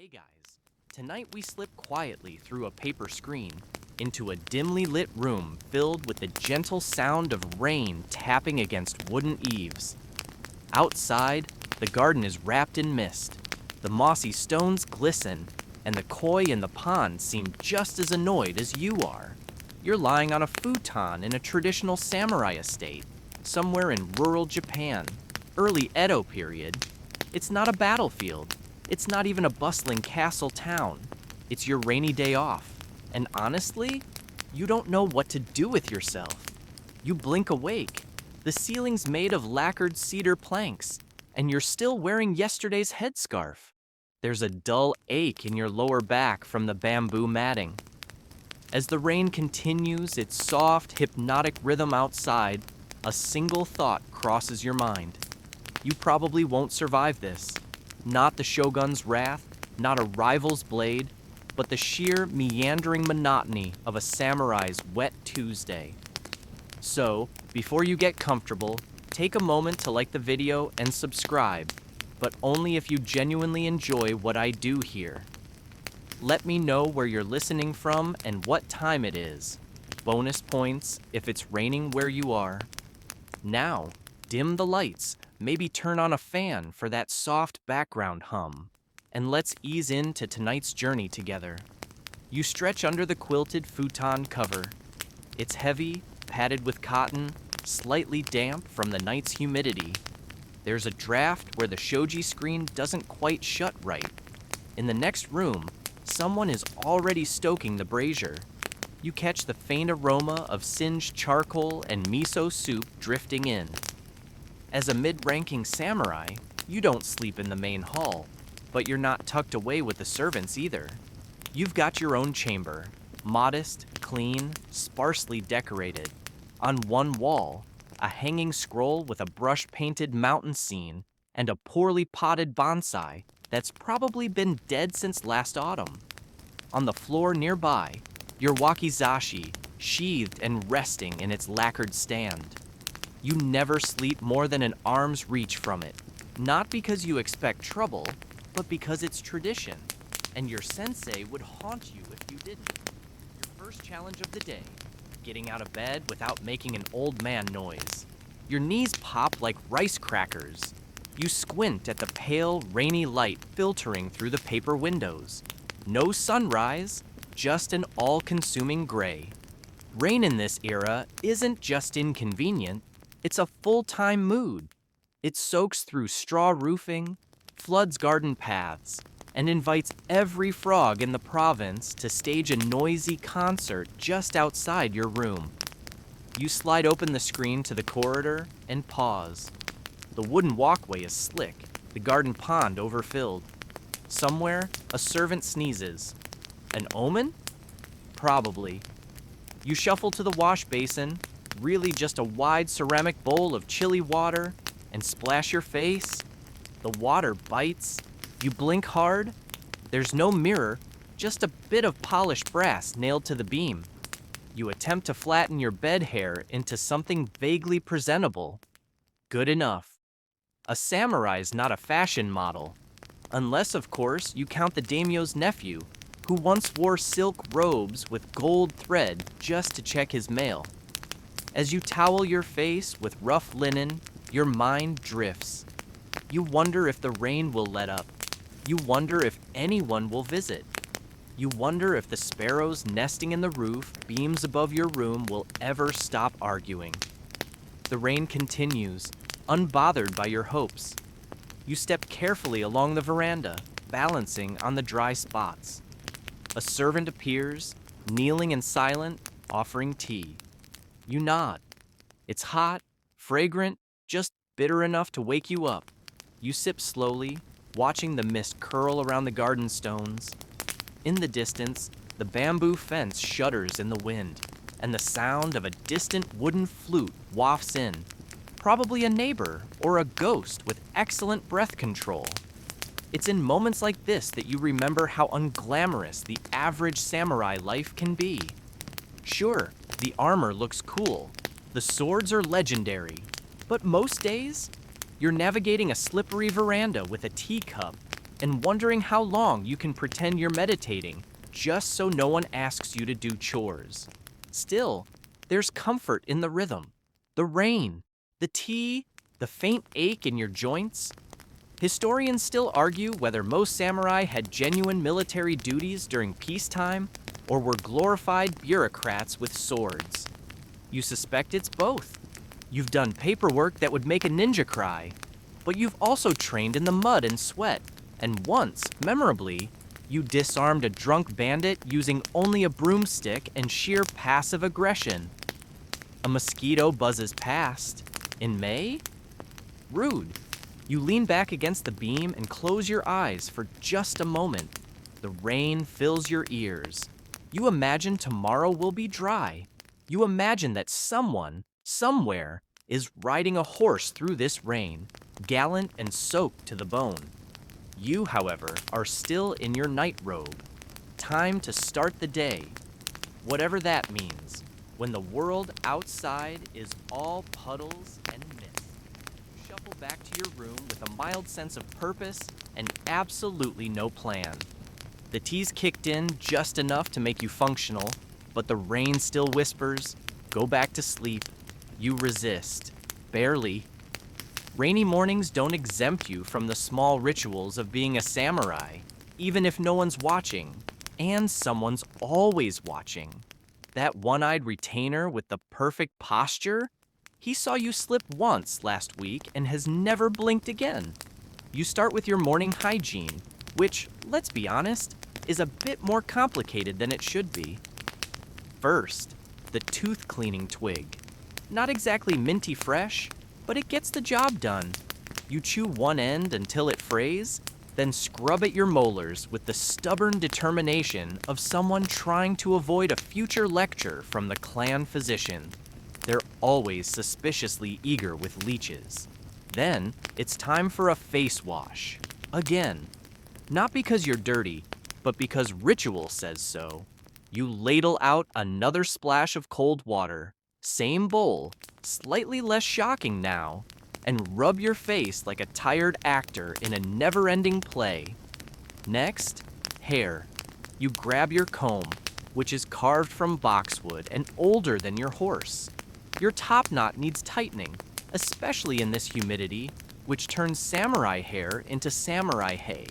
Hey guys, tonight we slip quietly through a paper screen into a dimly lit room filled with the gentle sound of rain tapping against wooden eaves. Outside, the garden is wrapped in mist. The mossy stones glisten, and the koi in the pond seem just as annoyed as you are. You're lying on a futon in a traditional samurai estate, somewhere in rural Japan, early Edo period. It's not a battlefield. It's not even a bustling castle town. It's your rainy day off. And honestly, you don't know what to do with yourself. You blink awake. The ceiling's made of lacquered cedar planks, and you're still wearing yesterday's headscarf. There's a dull ache in your lower back from the bamboo matting. As the rain continues its soft, hypnotic rhythm outside, a single thought crosses your mind. You probably won't survive this. Not the shogun's wrath, not a rival's blade, but the sheer, meandering monotony of a samurai's wet Tuesday. So, before you get comfortable, take a moment to like the video and subscribe, but only if you genuinely enjoy what I do here. Let me know where you're listening from and what time it is. Bonus points if it's raining where you are. Now, dim the lights, maybe turn on a fan for that soft background hum, and let's ease into tonight's journey together. You stretch under the quilted futon cover. It's heavy, padded with cotton, slightly damp from the night's humidity. There's a draft where the shoji screen doesn't quite shut right. In the next room, someone is already stoking the brazier. You catch the faint aroma of singed charcoal and miso soup drifting in. As a mid-ranking samurai, you don't sleep in the main hall, but you're not tucked away with the servants either. You've got your own chamber, modest, clean, sparsely decorated. On one wall, a hanging scroll with a brush-painted mountain scene and a poorly potted bonsai that's probably been dead since last autumn. On the floor nearby, your wakizashi, sheathed and resting in its lacquered stand. You never sleep more than an arm's reach from it, not because you expect trouble, but because it's tradition, and your sensei would haunt you if you didn't. Your first challenge of the day, getting out of bed without making an old man noise. Your knees pop like rice crackers. You squint at the pale, rainy light filtering through the paper windows. No sunrise, just an all-consuming gray. Rain in this era isn't just inconvenient, it's a full-time mood. It soaks through straw roofing, floods garden paths, and invites every frog in the province to stage a noisy concert just outside your room. You slide open the screen to the corridor and pause. The wooden walkway is slick, the garden pond overfilled. Somewhere, a servant sneezes. An omen? Probably. You shuffle to the wash basin, really just a wide ceramic bowl of chilly water, and splash your face. The water bites. You blink hard. There's no mirror, just a bit of polished brass nailed to the beam. You attempt to flatten your bed hair into something vaguely presentable. Good enough. A samurai's not a fashion model. Unless, of course, you count the daimyo's nephew, who once wore silk robes with gold thread just to check his mail. As you towel your face with rough linen, your mind drifts. You wonder if the rain will let up. You wonder if anyone will visit. You wonder if the sparrows nesting in the roof beams above your room will ever stop arguing. The rain continues, unbothered by your hopes. You step carefully along the veranda, balancing on the dry spots. A servant appears, kneeling and silent, offering tea. You nod. It's hot, fragrant, just bitter enough to wake you up. You sip slowly, watching the mist curl around the garden stones. In the distance, the bamboo fence shudders in the wind, and the sound of a distant wooden flute wafts in. Probably a neighbor or a ghost with excellent breath control. It's in moments like this that you remember how unglamorous the average samurai life can be. Sure, the armor looks cool, the swords are legendary, but most days, you're navigating a slippery veranda with a teacup, and wondering how long you can pretend you're meditating just so no one asks you to do chores. Still, there's comfort in the rhythm, the rain, the tea, the faint ache in your joints. Historians still argue whether most samurai had genuine military duties during peacetime or were glorified bureaucrats with swords. You suspect it's both. You've done paperwork that would make a ninja cry, but you've also trained in the mud and sweat, and once, memorably, you disarmed a drunk bandit using only a broomstick and sheer passive aggression. A mosquito buzzes past. In May? Rude. You lean back against the beam and close your eyes for just a moment. The rain fills your ears. You imagine tomorrow will be dry. You imagine that someone, somewhere, is riding a horse through this rain, gallant and soaked to the bone. You, however, are still in your night robe. Time to start the day. Whatever that means, when the world outside is all puddles and mist. You shuffle back to your room with a mild sense of purpose and absolutely no plan. The tea's kicked in just enough to make you functional, but the rain still whispers, go back to sleep. You resist. Barely. Rainy mornings don't exempt you from the small rituals of being a samurai, even if no one's watching, and someone's always watching. That one-eyed retainer with the perfect posture? He saw you slip once last week and has never blinked again. You start with your morning hygiene, which, let's be honest, is a bit more complicated than it should be. First, the tooth cleaning twig. Not exactly minty fresh, but it gets the job done. You chew one end until it frays, then scrub at your molars with the stubborn determination of someone trying to avoid a future lecture from the clan physician. They're always suspiciously eager with leeches. Then, it's time for a face wash. Again. Not because you're dirty, but because ritual says so. You ladle out another splash of cold water, same bowl, slightly less shocking now, and rub your face like a tired actor in a never-ending play. Next, hair. You grab your comb, which is carved from boxwood and older than your horse. Your top knot needs tightening, especially in this humidity, which turns samurai hair into samurai hay.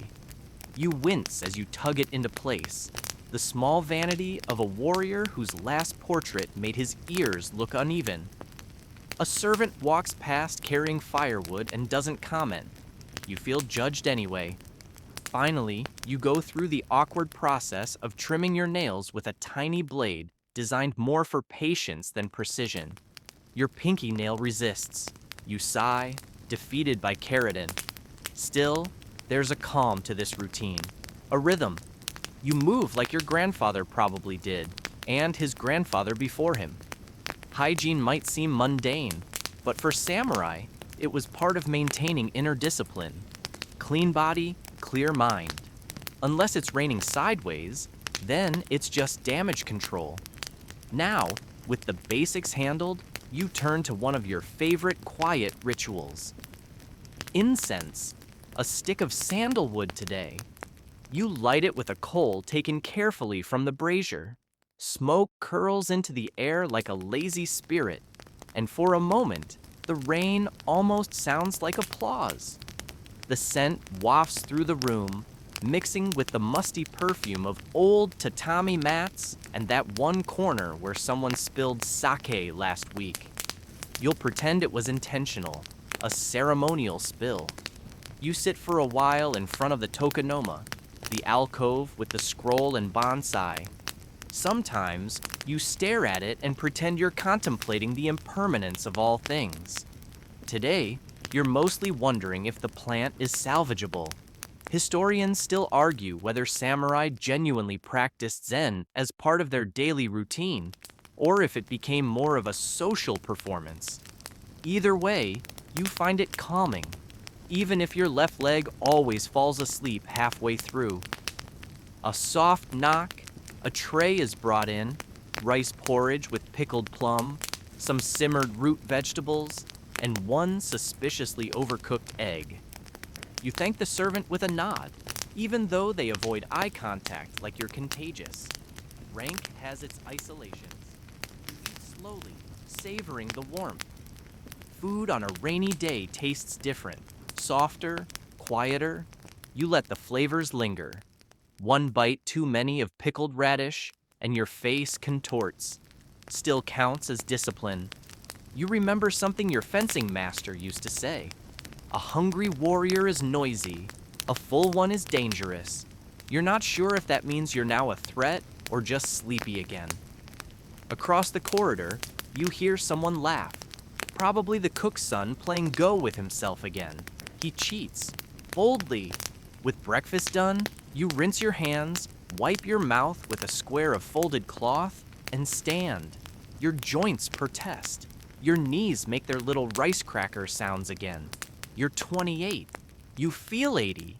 You wince as you tug it into place, the small vanity of a warrior whose last portrait made his ears look uneven. A servant walks past carrying firewood and doesn't comment. You feel judged anyway. Finally, you go through the awkward process of trimming your nails with a tiny blade designed more for patience than precision. Your pinky nail resists. You sigh, defeated by keratin. Still, there's a calm to this routine, a rhythm. You move like your grandfather probably did, and his grandfather before him. Hygiene might seem mundane, but for samurai, it was part of maintaining inner discipline. Clean body, clear mind. Unless it's raining sideways, then it's just damage control. Now, with the basics handled, you turn to one of your favorite quiet rituals. Incense, a stick of sandalwood today. You light it with a coal taken carefully from the brazier. Smoke curls into the air like a lazy spirit, and for a moment, the rain almost sounds like applause. The scent wafts through the room, mixing with the musty perfume of old tatami mats and that one corner where someone spilled sake last week. You'll pretend it was intentional, a ceremonial spill. You sit for a while in front of the tokonoma, the alcove with the scroll and bonsai. Sometimes, you stare at it and pretend you're contemplating the impermanence of all things. Today, you're mostly wondering if the plant is salvageable. Historians still argue whether samurai genuinely practiced Zen as part of their daily routine, or if it became more of a social performance. Either way, you find it calming, even if your left leg always falls asleep halfway through. A soft knock, a tray is brought in, rice porridge with pickled plum, some simmered root vegetables, and one suspiciously overcooked egg. You thank the servant with a nod, even though they avoid eye contact like you're contagious. Rank has its isolations. You eat slowly, savoring the warmth. Food on a rainy day tastes different, softer, quieter. You let the flavors linger. One bite too many of pickled radish, and your face contorts. Still counts as discipline. You remember something your fencing master used to say. A hungry warrior is noisy. A full one is dangerous. You're not sure if that means you're now a threat or just sleepy again. Across the corridor, you hear someone laugh. Probably the cook's son playing Go with himself again. He cheats, boldly. With breakfast done, you rinse your hands, wipe your mouth with a square of folded cloth, and stand. Your joints protest. Your knees make their little rice cracker sounds again. You're 28. You feel 80.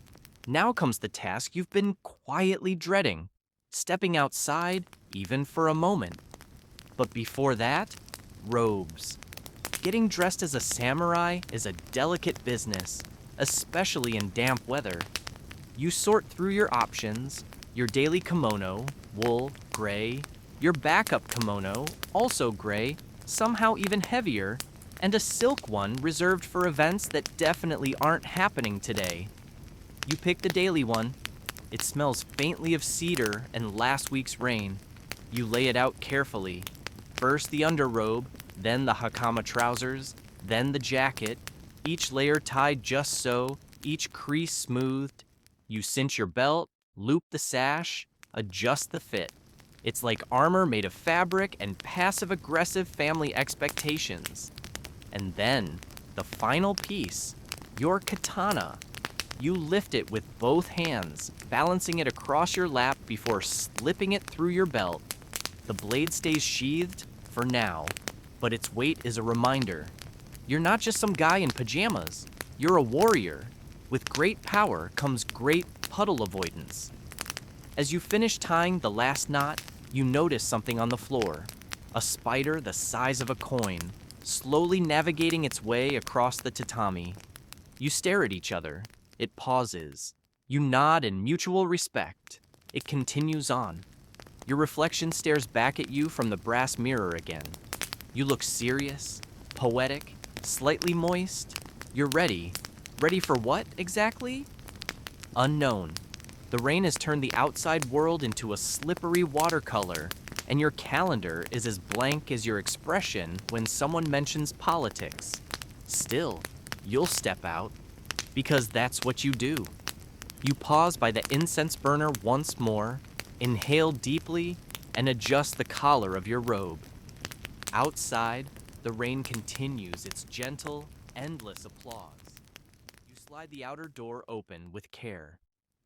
Now comes the task you've been quietly dreading, stepping outside, even for a moment. But before that, robes. Getting dressed as a samurai is a delicate business, especially in damp weather. You sort through your options, your daily kimono, wool, gray, your backup kimono, also gray, somehow even heavier, and a silk one reserved for events that definitely aren't happening today. You pick the daily one. It smells faintly of cedar and last week's rain. You lay it out carefully. First the underrobe, then the hakama trousers, then the jacket, each layer tied just so, each crease smoothed. You cinch your belt, loop the sash, adjust the fit. It's like armor made of fabric and passive-aggressive family expectations. And then, the final piece, your katana. You lift it with both hands, balancing it across your lap before slipping it through your belt. The blade stays sheathed, for now, but its weight is a reminder. You're not just some guy in pajamas. You're a warrior. With great power comes great puddle avoidance. As you finish tying the last knot, you notice something on the floor. A spider the size of a coin, slowly navigating its way across the tatami. You stare at each other. It pauses. You nod in mutual respect. It continues on. Your reflection stares back at you from the brass mirror again. You look serious, poetic, slightly moist. You're ready. Ready for what, exactly? Unknown. The rain has turned the outside world into a slippery watercolor, and your calendar is as blank as your expression when someone mentions politics. Still, you'll step out, because that's what you do. You pause by the incense burner once more, inhale deeply, and adjust the collar of your robe. Outside, the rain continues its gentle, endless applause. You slide the outer door open with care.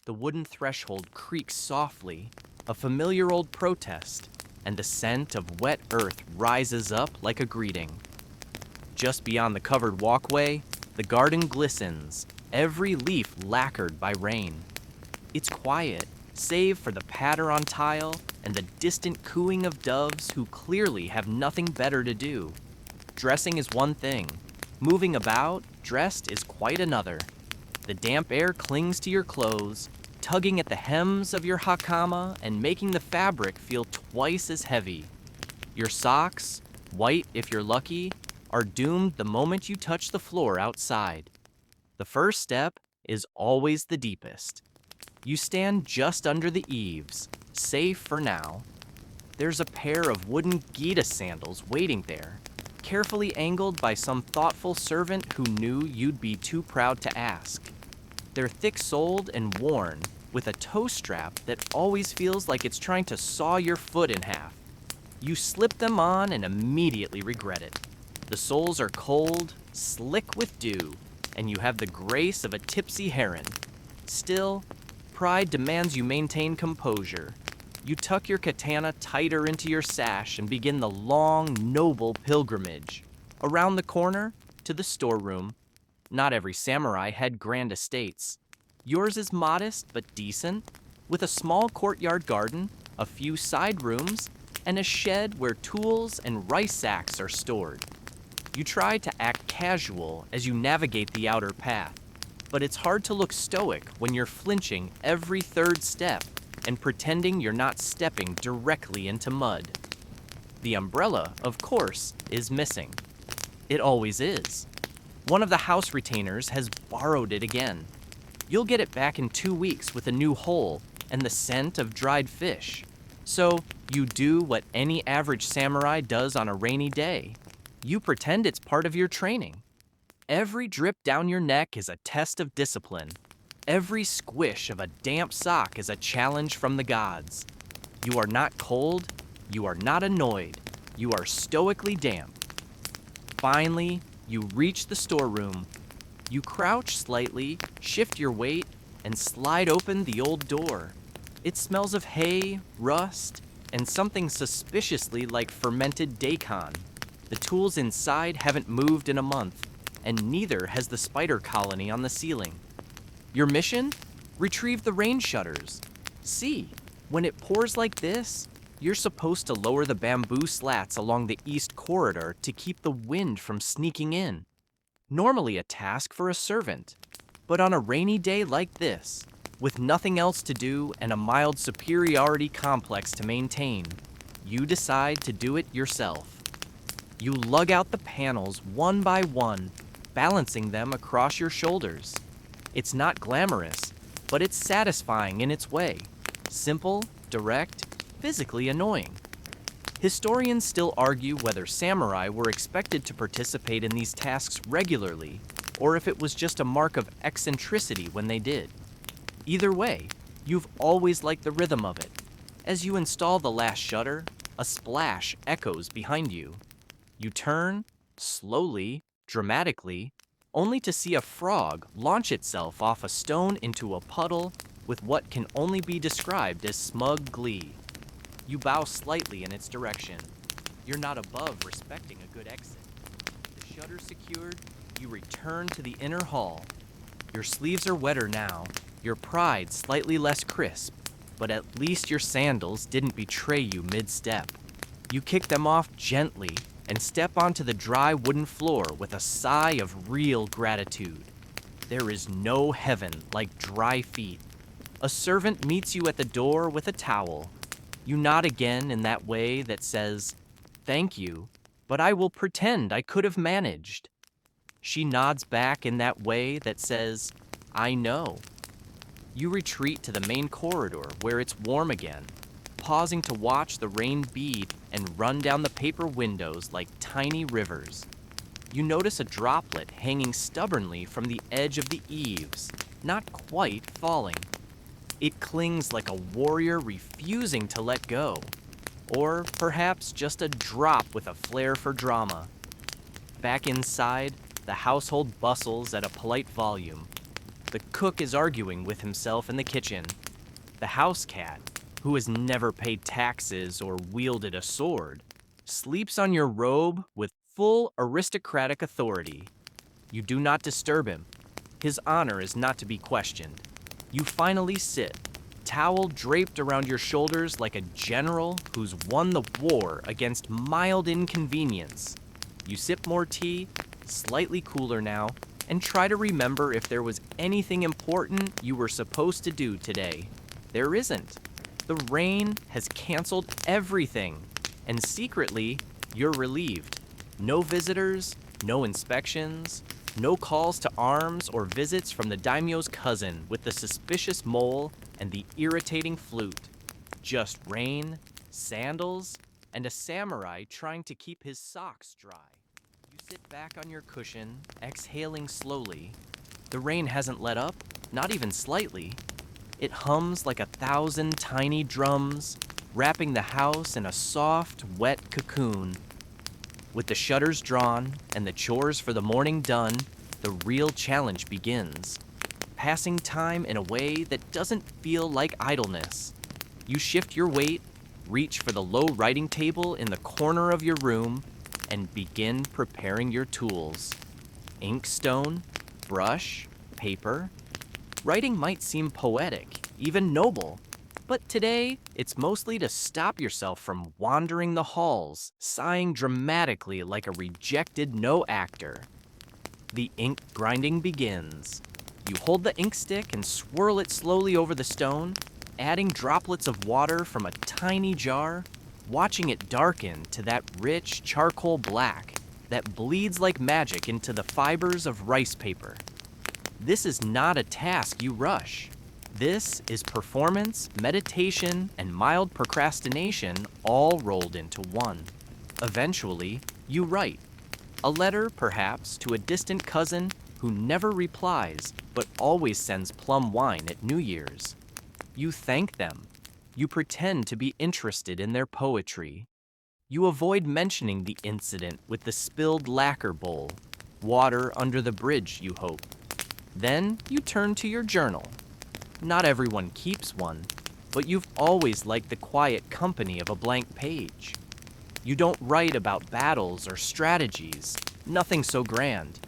The wooden threshold creaks softly, a familiar old protest, and the scent of wet earth rises up like a greeting. Just beyond the covered walkway, the garden glistens, every leaf lacquered by rain. It's quiet, save for the patter on tile and the distant cooing of doves who clearly have nothing better to do. Dressing is one thing. Moving about, dressed, is quite another. The damp air clings to your clothes, tugging at the hems of your hakama and making the fabric feel twice as heavy. Your socks, white if you're lucky, are doomed the moment you touch the floor outside. The first step is always the deepest. You stand just under the eaves, safe for now. There's a pair of wooden Gita sandals waiting there, carefully angled by some thoughtful servant who knew you'd be too proud to ask. They're thick-soled and worn, with a toe strap that always feels like it's trying to saw your foot in half. You slip them on and immediately regret it. The soles are cold, slick with dew, and you have the grace of a tipsy heron. Still, pride demands you maintain composure. You tuck your katana tighter into your sash and begin the long, noble pilgrimage. Around the corner, to the storeroom. Not every samurai had grand estates. Yours is modest but decent, with a small courtyard garden, a few side rooms, and a shed where tools and rice sacks are stored. You try to act casual as you navigate the outer path. But it's hard to look stoic when you're flinching every third step and pretending you're not stepping directly into mud. The umbrella, of course, is missing. It always is. One of the house retainers has borrowed it again. You'll get it back in 2 weeks with a new hole and the scent of dried fish. So you do what any average samurai does on a rainy day. You pretend it's part of your training. Every drip down your neck is a test of discipline. Every squish of a damp sock is a challenge from the gods. You are not cold, you are not annoyed, you are stoically damp. Finally, you reach the storeroom. You crouch slightly, shift your weight, and slide open the old door. It smells of hay, rust, and something suspiciously like fermented daikon. The tools inside haven't moved in a month, and neither has the spider colony on the ceiling. Your mission? Retrieve the rain shutters. See, when it pours like this, you're supposed to lower the bamboo slats along the east corridor to keep the wind from sneaking in. Normally a task for a servant, but on a rainy day like this, with nothing else to do and a mild superiority complex to maintain, you decide to do it yourself. You lug out the panels one by one, balancing them across your shoulders. It's not glamorous, but it's satisfying in its way. Simple, direct, physically annoying. Historians still argue whether samurai were expected to participate in these tasks regularly, or if it was just a mark of eccentricity when they did. Either way, you've always liked the rhythm of it. As you install the last shutter, a splash echoes behind you. You turn, slowly, dramatically, only to see a frog launch itself off a stone into a puddle with what can only be described as smug glee. You bow slightly in its direction. You're not above respecting a good exit. The shutter secured, you return to the inner hall. Your sleeves are wetter now, your pride slightly less crisp, but at least your sandals didn't betray you mid-step. You kick them off gently and step onto the dry wooden floor with a sigh of real gratitude. There is no heaven like dry feet. A servant meets you at the door with a towel. You nod again in that way that says, "Thank you, but I will pretend I could have managed." She nods back in that way that says, "I know." You retreat to the main corridor where it's warm again, pausing to watch the rain bead and run down the paper windows like tiny rivers. You notice a droplet hanging stubbornly from the edge of the eaves, not quite falling. It clings like a warrior refusing to let go, or perhaps just a drop with a flair for drama. Back inside, the household bustles at a polite volume. The cook is arguing with himself in the kitchen. The house cat, who has never paid taxes or wielded a sword, sleeps on your robe with full aristocratic authority. You do not disturb him. His honor is not to be questioned. You finally sit, towel draped around your shoulders like a general who's won the war against mild inconvenience. You sip more tea, slightly cooler now, and try to remember if there was anything important you were supposed to do today. There isn't. The rain has canceled everything, and secretly, you're relieved. No visitors, no inspections, no calls to arms or visits from the daimyo's cousin with the suspicious mole and the irritating flute. Just rain, sandals, and a samurai trying to keep his socks dry. You sit back on your cushion, exhaling slowly. The rain hasn't let up, not even slightly. It hums like 1,000 tiny drums, wrapping the house in a soft, wet cocoon. With the shutters drawn and the chores for the morning done, the real challenge begins. Passing time in a way that doesn't feel like idleness. You shift your weight, reach for the low writing table in the corner of your room, and begin preparing your tools. Inkstone, brush, paper. Writing might seem poetic, even noble, but today it's mostly to stop yourself from wandering the halls, sighing dramatically like a rejected no actor. The ink grinding begins. You hold the ink stick and swirl it slowly over the stone, adding droplets of water from a tiny jar, watching it darken to that rich charcoal black that bleeds like magic into the fibers of rice paper. This is not a task you rush. This is performance, meditation, and mild procrastination all rolled into one. Eventually, you write. A letter, perhaps, to a distant cousin who never replies but always sends plum wine at New Year's. You thank them. You pretend to be interested in their poetry. You avoid mentioning the incident with the spilled lacquer bowl, water under the bridge, you hope. Then you turn to your journal. Not everyone keeps one, but you've always liked the quiet company of a blank page. You don't write about battles or strategies, nothing so grand,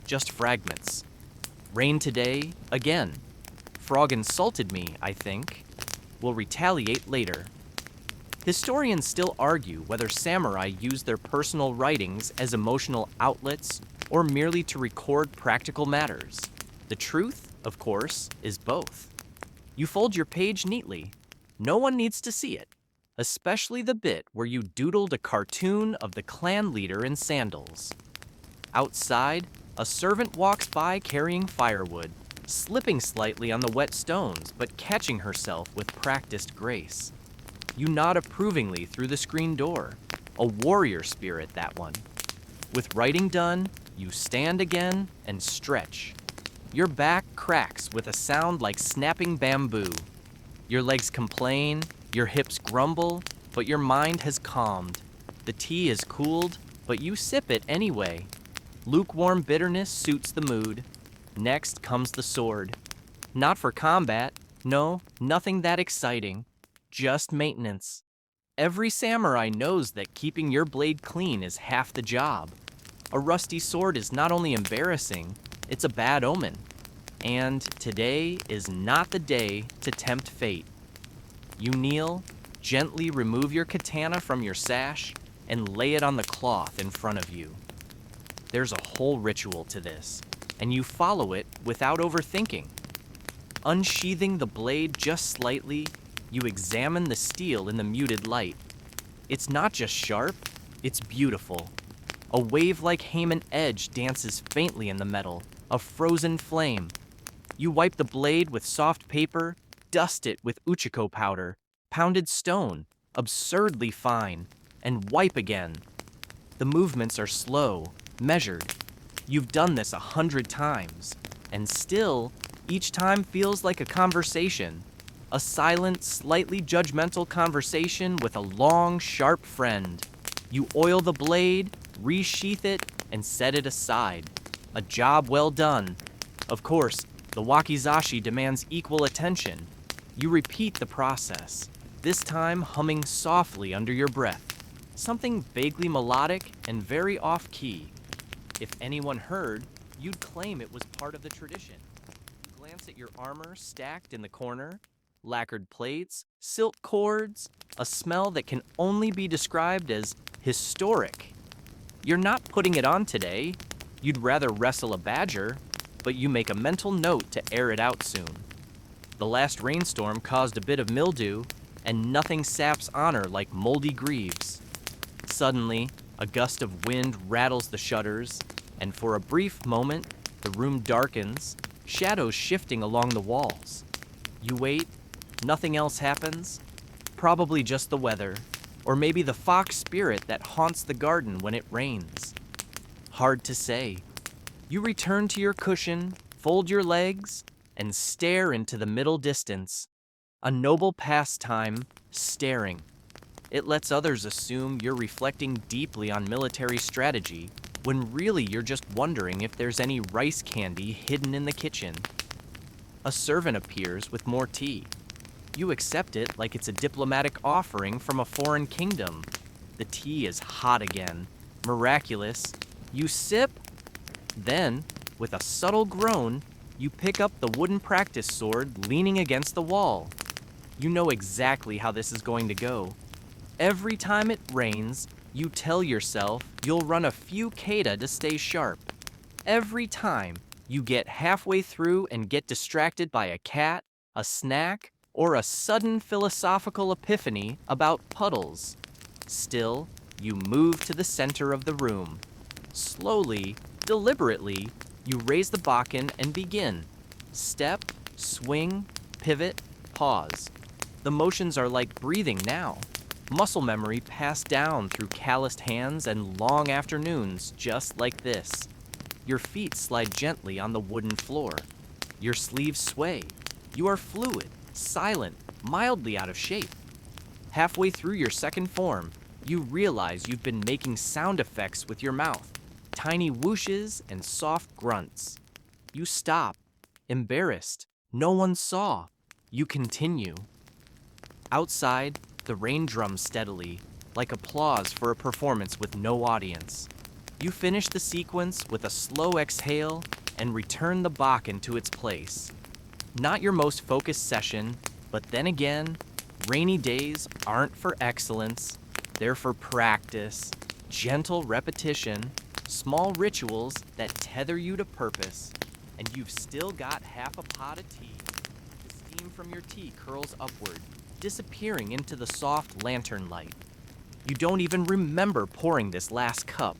just fragments. Rain today, again. Frog insulted me, I think. Will retaliate later. Historians still argue whether samurai used their personal writings as emotional outlets or merely to record practical matters. The truth, of course, is both. You fold your page neatly. No one needs to see it, especially the bit where you doodled a cartoon of the clan leader in sandals. Outside, a servant walks by carrying firewood, slipping slightly on the wet stones but catching herself with practiced grace. You nod approvingly through the screen door, a warrior spirit, that one. With writing done, you stand again and stretch. Your back cracks with a sound like snapping bamboo. Your legs complain, your hips grumble, but your mind has calmed. The tea is cooled, but you sip it anyway. Lukewarm bitterness suits the mood. Next comes the sword. Not for combat, no, nothing that exciting. Just maintenance. Every samurai knows that keeping your blade clean is half the job. A rusty sword is not only embarrassing, it's a bad omen. And today is not the day to tempt fate. You kneel, gently remove your katana from your sash, and lay it on the cloth in front of you. There's a whole ritual to this, and you follow it without overthinking. Unsheathing the blade just slightly, you examine the steel in the muted light. It's not just sharp, it's beautiful. A wave-like Haman edge dances faintly in the metal, a frozen flame. You wipe the blade with soft paper, dust it with uchiko powder, pounded stone, absurdly fine, and wipe again. The movements are slow, measured. You've done this 100 times, and still, each time feels like a conversation. A silent, slightly judgmental conversation with a long, sharp friend. You oil the blade, resheath it, and set it aside. A job well done. Of course, the wakizashi demands equal attention. You repeat the process, this time humming softly under your breath. Something vaguely melodic and very off-key. If anyone heard, you'd claim it was part of the tradition. You glance at your armor stacked in the corner, lacquered plates, silk cords, a smell that can only be described as historic. You're not putting it on today. You'd rather wrestle a badger, but you make a mental note to air it out soon. The last rainstorm caused a bit of mildew, and nothing saps honor like moldy greaves. Suddenly, a gust of wind rattles the shutters, and for a brief moment, the room darkens, shadows shifting along the walls. You wait, nothing else happens. Probably just the weather, or maybe the fox spirit that haunts the garden when it rains. Hard to say. You return to your cushion, fold your legs, and stare into the middle distance. A noble pastime, staring. It lets others assume you're reflecting deeply on military strategy, when really you're just wondering if there's any rice candy hidden in the kitchen. A servant appears with more tea. You accept it like it's a diplomatic offering from a foreign kingdom. The tea is hot again, miraculous. You sip. Then, with a subtle groan, you pick up the wooden practice sword leaning against the wall. You know exactly how this is going to go. Every time it rains, you tell yourself you'll run a few kata to stay sharp. Every time, You get halfway through and get distracted by a cat, a snack, or a sudden philosophical epiphany about puddles. Still, you move to the center of the room. Slowly, deliberately, you raise the bakken and begin. Step, swing, pivot, pause. The motions are like breathing now. Muscle memory passed down through calloused hands and long afternoons just like this. Your feet slide gently on the wooden floor. Your sleeves sway. You are fluid, silent, mildly out of shape. Halfway through your second form, you realize you've been making sound effects with your mouth, tiny whooshes and soft grunts. You stop, embarrassed. No one saw. You continue. Outside, the rain drums steadily, like applause for a performance with no audience. You finish the sequence with a slow exhale and return the bakken to its place. Not your most focused session, but then again, rainy days aren't for excellence. They're for practice, gentle repetition, small rituals that tether you to purpose, and you've still got half a pot of tea. The steam from your tea curls upward, disappearing into the soft lantern light. You don't even remember pouring this last cup.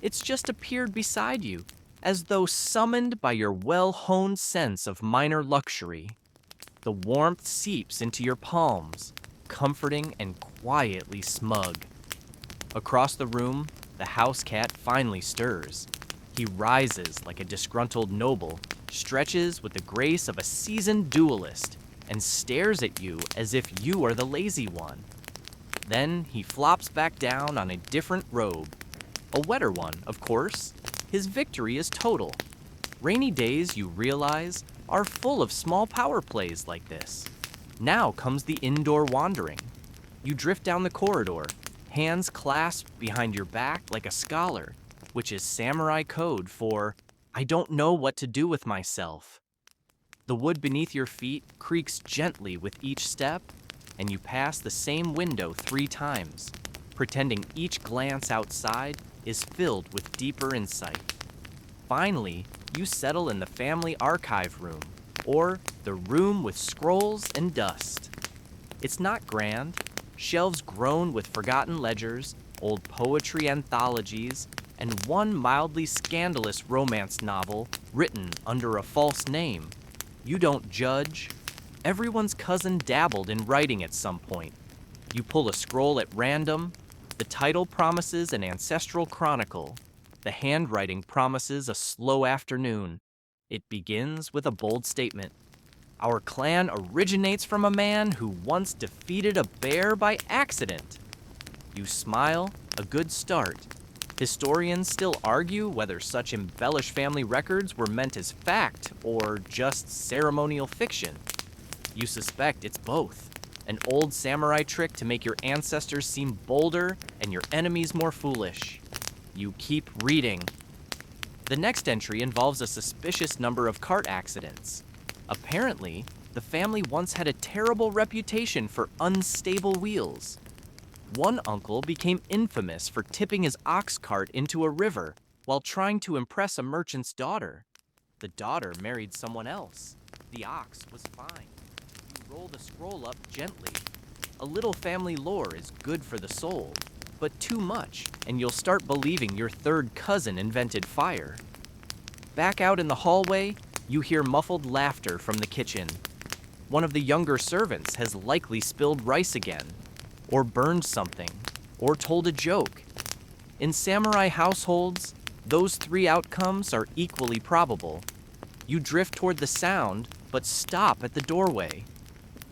It's just appeared beside you, as though summoned by your well-honed sense of minor luxury. The warmth seeps into your palms, comforting and quietly smug. Across the room, the house cat finally stirs. He rises like a disgruntled noble, stretches with the grace of a seasoned duelist, and stares at you as if you are the lazy one. Then he flops back down on a different robe. A wetter one, of course. His victory is total. Rainy days, you realize, are full of small power plays like this. Now comes the indoor wandering. You drift down the corridor, hands clasped behind your back like a scholar, which is samurai code for, I don't know what to do with myself. The wood beneath your feet creaks gently with each step, and you pass the same window 3 times, pretending each glance outside is filled with deeper insight. Finally, you settle in the family archive room, or the room with scrolls and dust. It's not grand. Shelves grown with forgotten ledgers, old poetry anthologies, and one mildly scandalous romance novel written under a false name. You don't judge. Everyone's cousin dabbled in writing at some point. You pull a scroll at random. The title promises an ancestral chronicle. The handwriting promises a slow afternoon. It begins with a bold statement. Our clan originates from a man who once defeated a bear by accident. You smile, a good start. Historians still argue whether such embellished family records were meant as fact or just ceremonial fiction. You suspect it's both. An old samurai trick to make your ancestors seem bolder and your enemies more foolish. You keep reading. The next entry involves a suspicious number of cart accidents. Apparently, the family once had a terrible reputation for unstable wheels. One uncle became infamous for tipping his ox cart into a river while trying to impress a merchant's daughter. The daughter married someone else. The ox was fine. You roll the scroll up gently. A little family lore is good for the soul, but too much, and you'll start believing your third cousin invented fire. Back out in the hallway, you hear muffled laughter from the kitchen. One of the younger servants has likely spilled rice again, or burned something, or told a joke. In samurai households, those 3 outcomes are equally probable. You drift toward the sound, but stop at the doorway.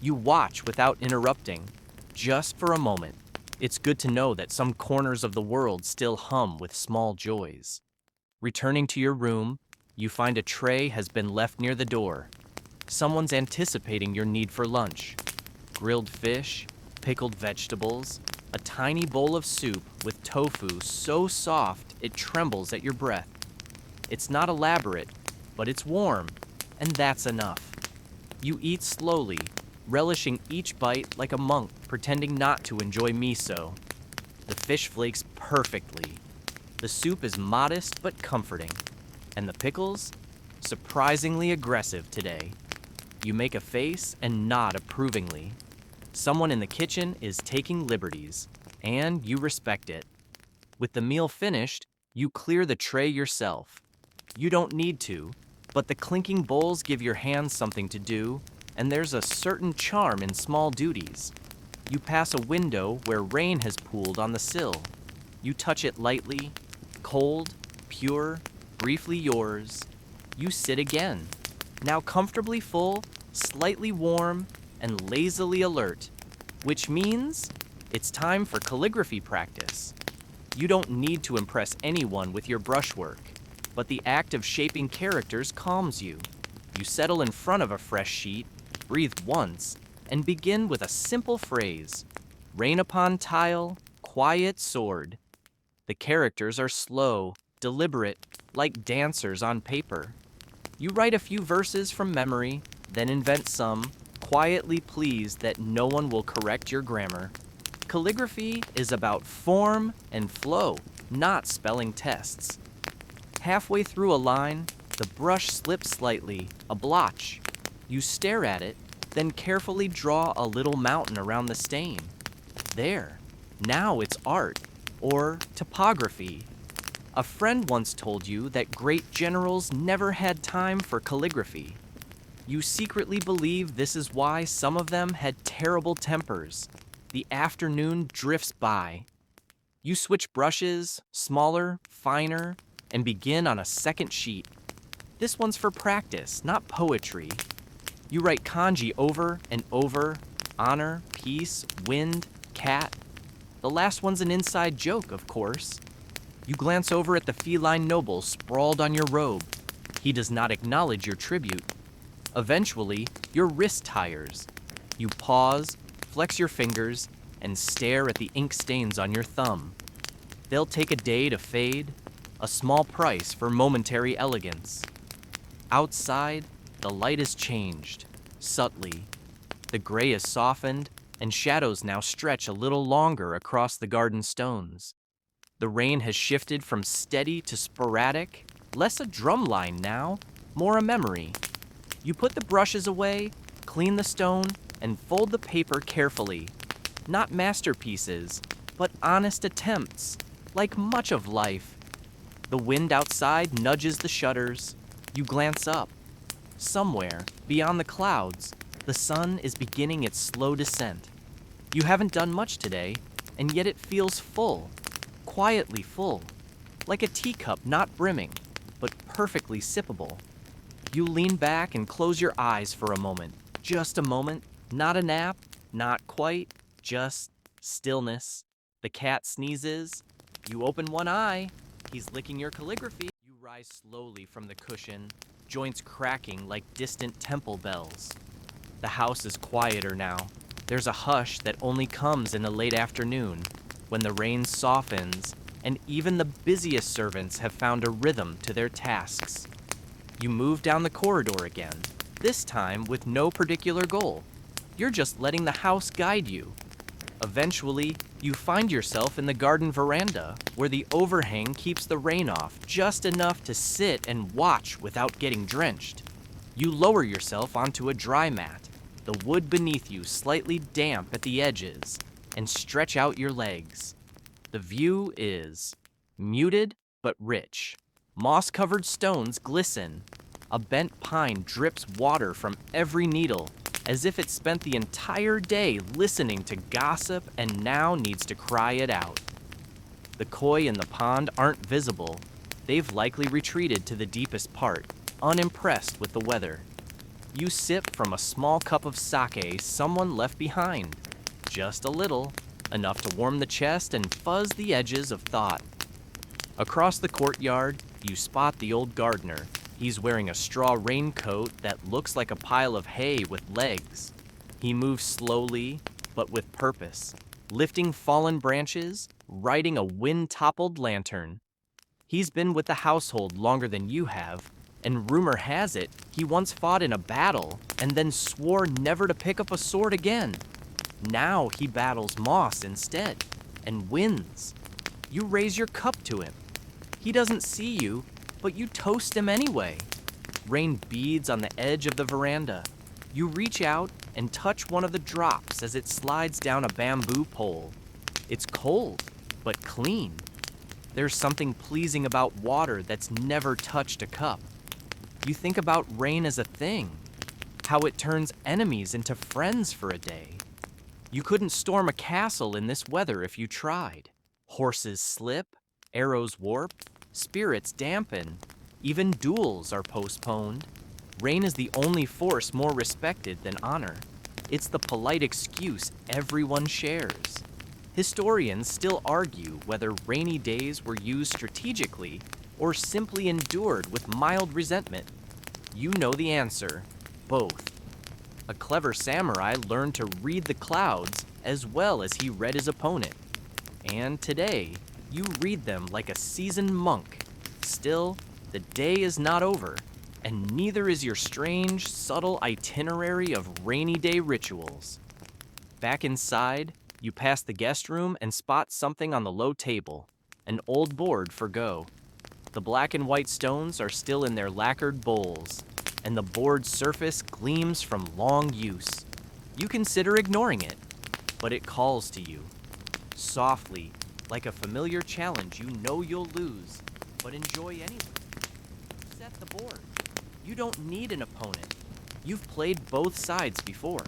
You watch without interrupting, just for a moment. It's good to know that some corners of the world still hum with small joys. Returning to your room, you find a tray has been left near the door. Someone's anticipating your need for lunch. Grilled fish, pickled vegetables, a tiny bowl of soup with tofu so soft it trembles at your breath. It's not elaborate, but it's warm, and that's enough. You eat slowly, relishing each bite like a monk pretending not to enjoy miso. The fish flakes perfectly. The soup is modest but comforting. And the pickles? surprisingly aggressive today. You make a face and nod approvingly. Someone in the kitchen is taking liberties, and you respect it. With the meal finished, you clear the tray yourself. You don't need to, but the clinking bowls give your hands something to do, and there's a certain charm in small duties. You pass a window where rain has pooled on the sill. You touch it lightly, cold, pure, briefly yours. You sit again, now comfortably full, slightly warm, and lazily alert, which means it's time for calligraphy practice. You don't need to impress anyone with your brushwork, but the act of shaping characters calms you. You settle in front of a fresh sheet, breathe once, and begin with a simple phrase: rain upon tile, quiet sword. The characters are slow, deliberate, like dancers on paper. You write a few verses from memory, then invent some, quietly pleased that no one will correct your grammar. Calligraphy is about form and flow, not spelling tests. Halfway through a line, the brush slips slightly, a blotch. You stare at it, then carefully draw a little mountain around the stain. There, now it's art, or topography. A friend once told you that great generals never had time for calligraphy. You secretly believe this is why some of them had terrible tempers. The afternoon drifts by. You switch brushes, smaller, finer, and begin on a second sheet. This one's for practice, not poetry. You write kanji over and over: honor, peace, wind, cat. The last one's an inside joke, of course. You glance over at the feline noble sprawled on your robe. He does not acknowledge your tribute. Eventually, your wrist tires. You pause, flex your fingers, and stare at the ink stains on your thumb. They'll take a day to fade, a small price for momentary elegance. Outside, the light is changed, subtly. The gray is softened, and shadows now stretch a little longer across the garden stones. The rain has shifted from steady to sporadic, less a drum line now, more a memory. You put the brushes away, clean the stone, and fold the paper carefully. Not masterpieces, but honest attempts, like much of life. The wind outside nudges the shutters. You glance up. Somewhere, beyond the clouds, the sun is beginning its slow descent. You haven't done much today, and yet it feels full, quietly full, like a teacup not brimming, but perfectly sippable. You lean back and close your eyes for a moment, just a moment, not a nap, not quite, just stillness. The cat sneezes. You open one eye. He's licking your calligraphy. You rise slowly from the cushion, joints cracking like distant temple bells. The house is quieter now. There's a hush that only comes in the late afternoon, when the rain softens, and even the busiest servants have found a rhythm to their tasks. You move down the corridor again, this time with no particular goal. You're just letting the house guide you. Eventually, you find yourself in the garden veranda, where the overhang keeps the rain off just enough to sit and watch without getting drenched. You lower yourself onto a dry mat, the wood beneath you slightly damp at the edges, and stretch out your legs. The view is muted but rich. Moss-covered stones glisten. A bent pine drips water from every needle, as if it spent the entire day listening to gossip and now needs to cry it out. The koi in the pond aren't visible. They've likely retreated to the deepest part, unimpressed with the weather. You sip from a small cup of sake someone left behind. Just a little, enough to warm the chest and fuzz the edges of thought. Across the courtyard, you spot the old gardener. He's wearing a straw raincoat that looks like a pile of hay with legs. He moves slowly, but with purpose, lifting fallen branches, riding a wind-toppled lantern. He's been with the household longer than you have, and rumor has it he once fought in a battle and then swore never to pick up a sword again. Now he battles moss instead, and wins. You raise your cup to him. He doesn't see you, but you toast him anyway. Rain beads on the edge of the veranda. You reach out and touch one of the drops as it slides down a bamboo pole. It's cold, but clean. There's something pleasing about water that's never touched a cup. You think about rain as a thing, how it turns enemies into friends for a day. You couldn't storm a castle in this weather if you tried. Horses slip, arrows warp, spirits dampen, even duels are postponed. Rain is the only force more respected than honor. It's the polite excuse everyone shares. Historians still argue whether rainy days were used strategically or simply endured with mild resentment. You know the answer: both. A clever samurai learned to read the clouds as well as he read his opponent. And today, you read them like a seasoned monk. Still, the day is not over, and neither is your strange, subtle itinerary of rainy day rituals. Back inside, you pass the guest room and spot something on the low table, an old board for Go. The black and white stones are still in their lacquered bowls, and the board's surface gleams from long use. You consider ignoring it, but it calls to you. Softly, like a familiar challenge you know you'll lose, but enjoy anyway. Set the board. You don't need an opponent. You've played both sides before.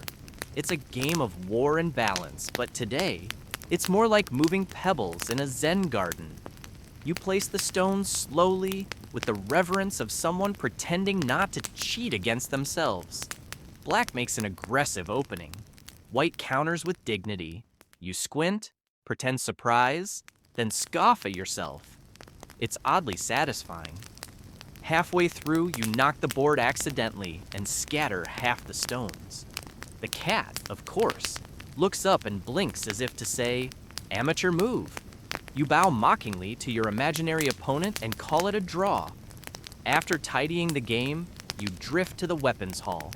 It's a game of war and balance, but today, it's more like moving pebbles in a Zen garden. You place the stones slowly, with the reverence of someone pretending not to cheat against themselves. Black makes an aggressive opening. White counters with dignity. You squint, pretend surprise, then scoff at yourself. It's oddly satisfying. Halfway through, you knock the board accidentally and scatter half the stones. The cat, of course, looks up and blinks as if to say, "Amateur move." You bow mockingly to your imaginary opponent and call it a draw. After tidying the game, you drift to the weapons hall.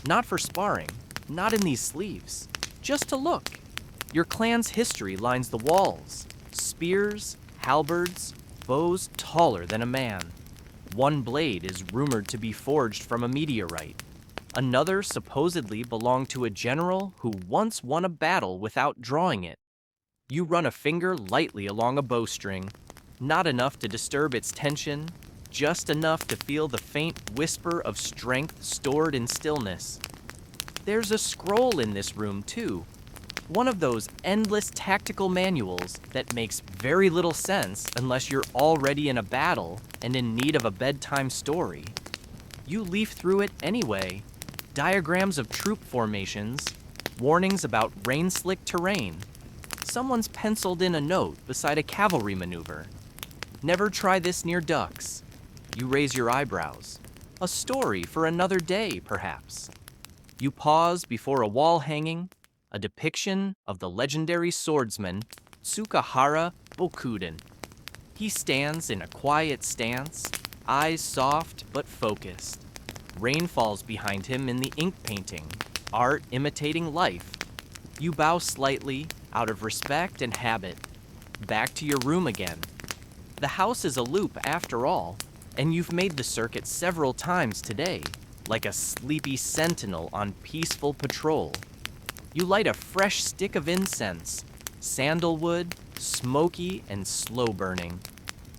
Not for sparring, not in these sleeves, just to look. Your clan's history lines the walls. Spears, halberds, bows taller than a man. One blade is rumored to be forged from a meteorite. Another supposedly belonged to a general who once won a battle without drawing it. You run a finger lightly along a bowstring, not enough to disturb its tension, just enough to feel the faint whisper of strength stored in stillness. There's a scroll in this room, too. One of those endless tactical manuals that makes very little sense unless you're already in a battle and in need of a bedtime story. You leaf through it anyway. Diagrams of troop formations, warnings about rain-slick terrain. Someone's penciled in a note beside a cavalry maneuver. Never try this near ducks. You raise your eyebrows. A story for another day, perhaps. You pause before a wall hanging, a depiction of the legendary swordsman Tsukahara Bokuden. He stands in a quiet stance, eyes soft but focused. Rain falls behind him in the ink painting, art imitating life. You bow slightly, out of respect and habit. Back to your room again. The house is a loop after all, and you've made the circuit several times today, like a sleepy sentinel on peaceful patrol. You light a fresh stick of incense, sandalwood, smoky and slow burning.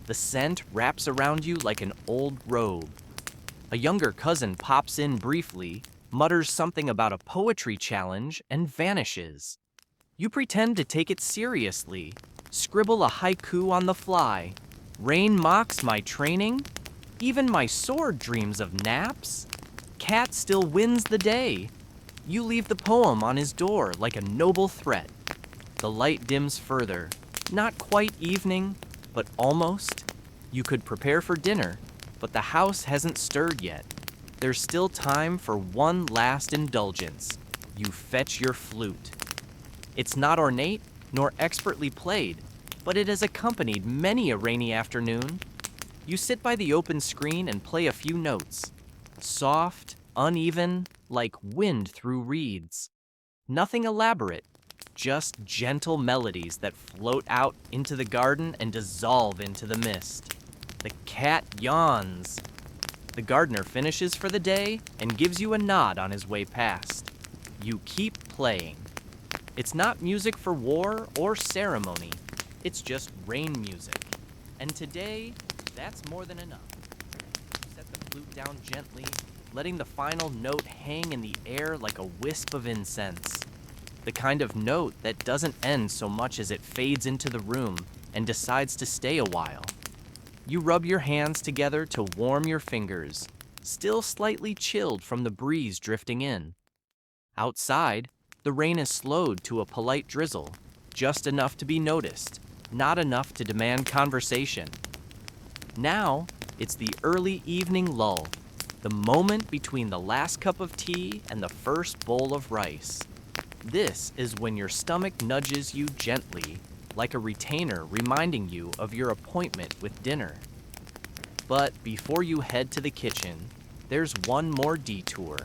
The scent wraps around you like an old robe. A younger cousin pops in briefly, mutters something about a poetry challenge, and vanishes. You pretend to take it seriously, scribble a haiku on the fly. Rain mocks my training? Even my sword dreams of naps? Cat still wins the day. You leave the poem on his door like a noble threat. The light dims further. Not quite evening, but almost. You could prepare for dinner, but the house hasn't stirred yet. There's still time for one last indulgence. You fetch your flute. It's not ornate nor expertly played, but it has accompanied many a rainy afternoon. You sit by the open screen and play a few notes. Soft, uneven, like wind through reeds. Nothing elaborate, just gentle melodies that float out into the garden and dissolve into the mist. The cat yawns. The gardener finishes for the day and gives you a nod on his way past. You keep playing. It's not music for war or ceremony. It's just rain music. And today, that's more than enough. Set the flute down gently, letting the final note hang in the air like a wisp of incense. The kind of note that doesn't end so much as it fades into the room and decides to stay a while. You rub your hands together to warm your fingers, still slightly chilled from the breeze drifting in. Outside, the rain is slowed to a polite drizzle, just enough to be noticed, not enough to demand conversation. Now, it's the early evening lull, the moment between the last cup of tea and the first bowl of rice. This is when your stomach nudges you gently, like a retainer reminding you of your appointment with dinner. But before you head to the kitchen, there's one more detour.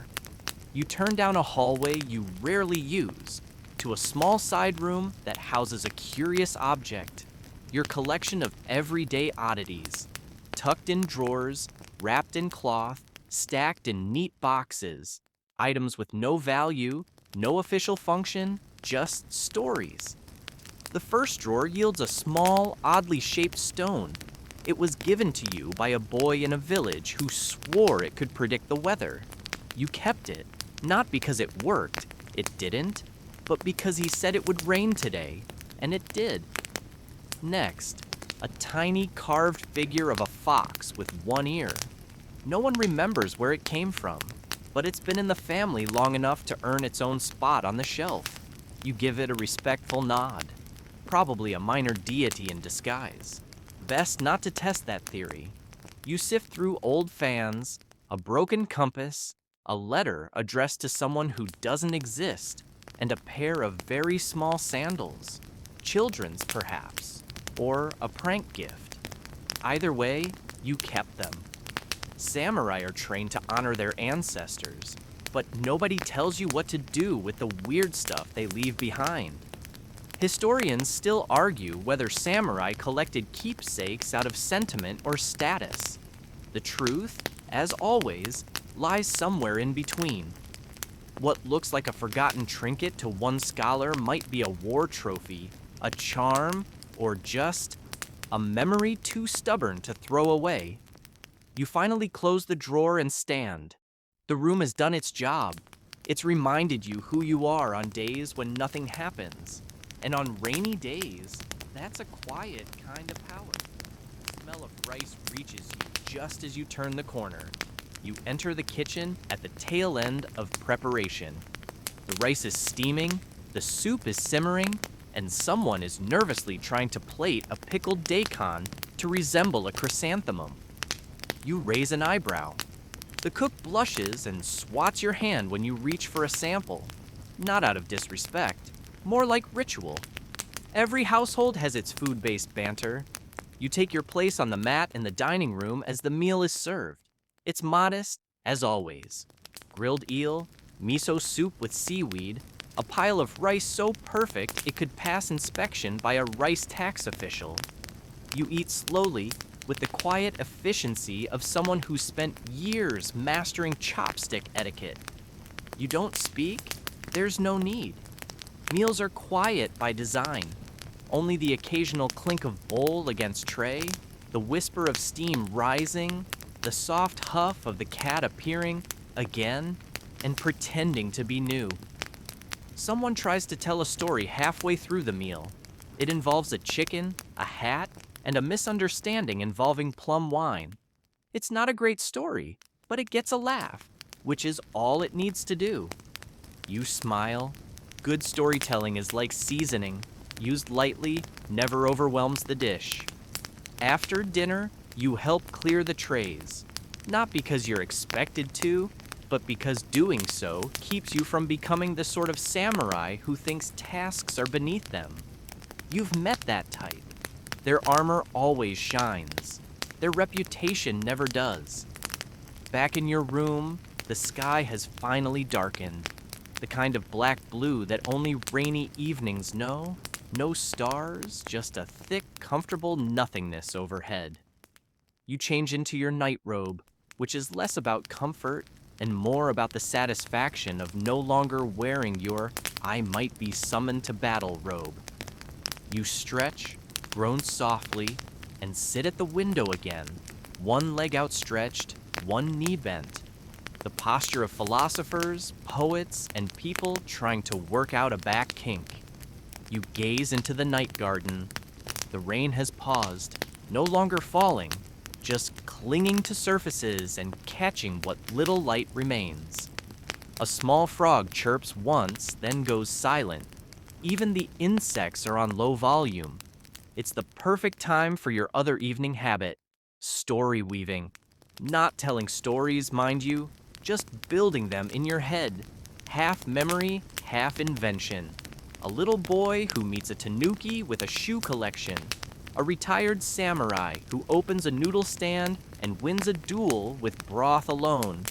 You turn down a hallway you rarely use to a small side room that houses a curious object, your collection of everyday oddities, tucked in drawers, wrapped in cloth, stacked in neat boxes, items with no value, no official function, just stories. The first drawer yields a small, oddly shaped stone. It was given to you by a boy in a village who swore it could predict the weather. You kept it, not because it worked, it didn't, but because he said it would rain today, and it did. Next, a tiny carved figure of a fox with one ear. No one remembers where it came from, but it's been in the family long enough to earn its own spot on the shelf. You give it a respectful nod. Probably a minor deity in disguise. Best not to test that theory. You sift through old fans, a broken compass, a letter addressed to someone who doesn't exist, and a pair of very small sandals. Children's, perhaps, or a prank gift. Either way, you kept them. Samurai are trained to honor their ancestors, but nobody tells you what to do with the weird stuff they leave behind. Historians still argue whether samurai collected keepsakes out of sentiment or status. The truth, as always, lies somewhere in between. What looks like a forgotten trinket to one scholar might be a war trophy, a charm, or just a memory too stubborn to throw away. You finally close the drawer and stand. The room has done its job. It's reminded you who you are on days when nothing happens. And on rainy days, that's a quiet kind of power. The smell of rice reaches you just as you turn the corner. You enter the kitchen at the tail end of preparation. The rice is steaming, the soup is simmering, and someone is nervously trying to plate a pickled daikon to resemble a chrysanthemum. You raise an eyebrow. The cook blushes and swats your hand when you reach for a sample. Not out of disrespect, more like ritual. Every household has its food-based banter. You take your place on the mat in the dining room as the meal is served. It's modest, as always. Grilled eel, miso soup with seaweed, a pile of rice so perfect it could pass inspection by a rice tax official. You eat slowly, with the quiet efficiency of someone who spent years mastering chopstick etiquette. You don't speak, there's no need. Meals are quiet by design. Only the occasional clink of bowl against tray, the whisper of steam rising, the soft huff of the cat appearing again and pretending to be new. Someone tries to tell a story halfway through the meal. It involves a chicken, a hat, and a misunderstanding involving plum wine. It's not a great story, but it gets a laugh, which is all it needs to do. You smile. Good storytelling is like seasoning. Used lightly, never overwhelms the dish. After dinner, you help clear the trays. Not because you're expected to, but because doing so keeps you from becoming the sort of samurai who thinks tasks are beneath them. You've met that type. Their armor always shines. Their reputation never does. Back in your room, the sky has finally darkened. The kind of black-blue that only rainy evenings know. No stars, just a thick, comfortable nothingness overhead. You change into your night robe, which is less about comfort and more about the satisfaction of no longer wearing your "I might be summoned to battle" robe. You stretch, groan softly, and sit at the window again, one leg outstretched, one knee bent. The posture of philosophers, poets, and people trying to work out a back kink. You gaze into the night garden. The rain has paused, no longer falling, just clinging to surfaces and catching what little light remains. A small frog chirps once, then goes silent. Even the insects are on low volume. It's the perfect time for your other evening habit, story weaving. Not telling stories, mind you, just building them in your head. Half memory, half invention. A little boy who meets a tanuki with a shoe collection. A retired samurai who opens a noodle stand and wins a duel with broth alone.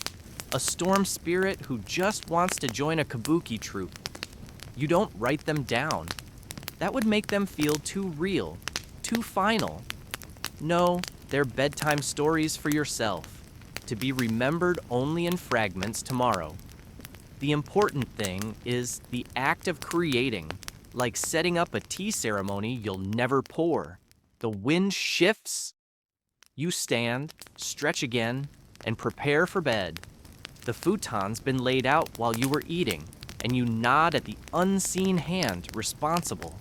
A storm spirit who just wants to join a kabuki troupe. You don't write them down. That would make them feel too real, too final. No, they're bedtime stories for yourself, to be remembered only in fragments tomorrow. The important thing is the act of creating, like setting up a tea ceremony you'll never pour. The wind shifts. You stand, stretch again, and prepare for bed. The futon's been laid out while you were eating, and you nod at the unseen hand responsible.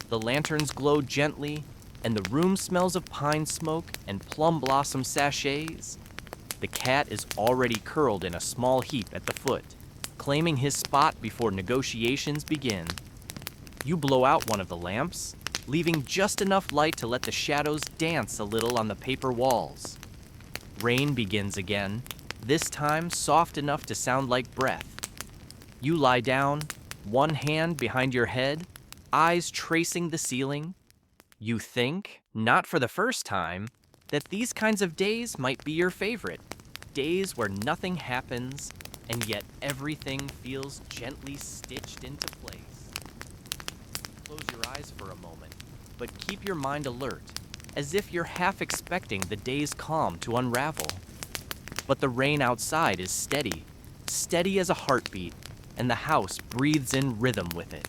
The lanterns glow gently, and the room smells of pine smoke and plum blossom sachets. The cat is already curled in a small heap at the foot, claiming his spot before negotiations begin. You blow out one of the lamps, leaving just enough light to let the shadows dance a little on the paper walls. Rain begins again, this time soft enough to sound like breath. You lie down, one hand behind your head, eyes tracing the ceiling. You think, not for the first time, that these kinds of days might be your favorite. Days where nothing happens, and yet everything feels gently stitched into place. Close your eyes for a moment, but keep your mind alert, as if you're half expecting the day's calm to unravel. But the rain outside is steady, steady as a heartbeat, and the house breathes in rhythm with it.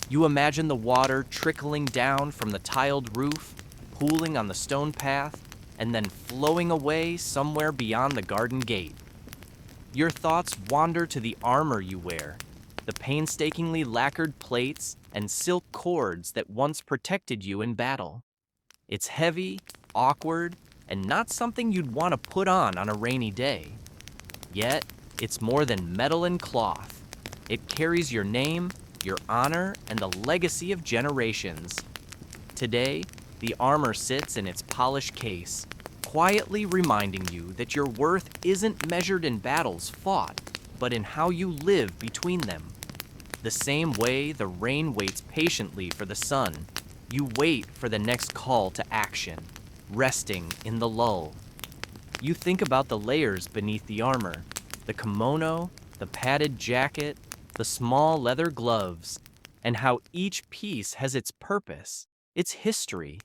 You imagine the water trickling down from the tiled roof, pooling on the stone path, and then flowing away somewhere beyond the garden gate. Your thoughts wander to the armor you wear, the painstakingly lacquered plates and silk cords that once protected you in battle. It's heavy, awkward, and not something you'd want to put on a rainy day. Yet, it's more than metal and cloth. It carries your name, your honor, and the legacy of generations. Today, the armor sits in its polished case, quietly reminding you that your worth isn't measured in battles fought, but in how you live between them. The same way the rain waits patiently for the sun, you wait for the next call to action, resting in the lull. You think about the layers beneath the armor, the kimono, the padded jacket, the small leather gloves, and how each piece has its purpose, its history.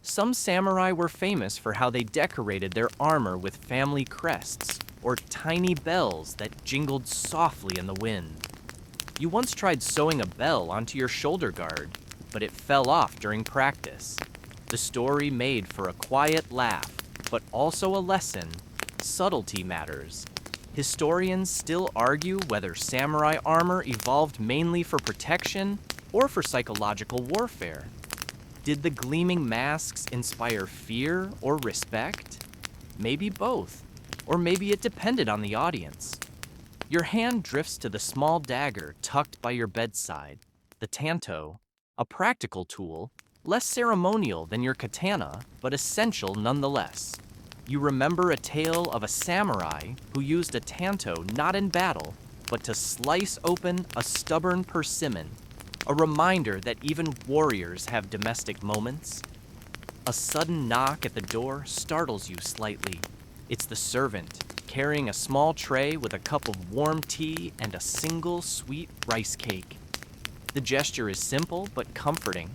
Some samurai were famous for how they decorated their armor with family crests or tiny bells that jingled softly in the wind. You once tried sewing a bell onto your shoulder guard, but it fell off during practice. The story made for a quiet laugh, but also a lesson. Subtlety matters. Historians still argue whether samurai armor evolved mainly for protection or for psychological warfare. Did the gleaming masks inspire fear or respect? Maybe both, or maybe it depended on the audience. Your hand drifts to the small dagger tucked by your bedside, the tanto, a practical tool, less ceremonial than your katana, but essential nonetheless. You remember a tale of a samurai who used a tanto not in battle, but to slice open a stubborn persimmon, a reminder that even warriors have domestic moments. A sudden knock at the door startles you slightly. It's the servant, carrying a small tray with a cup of warm tea and a single sweet rice cake. The gesture is simple but comforting,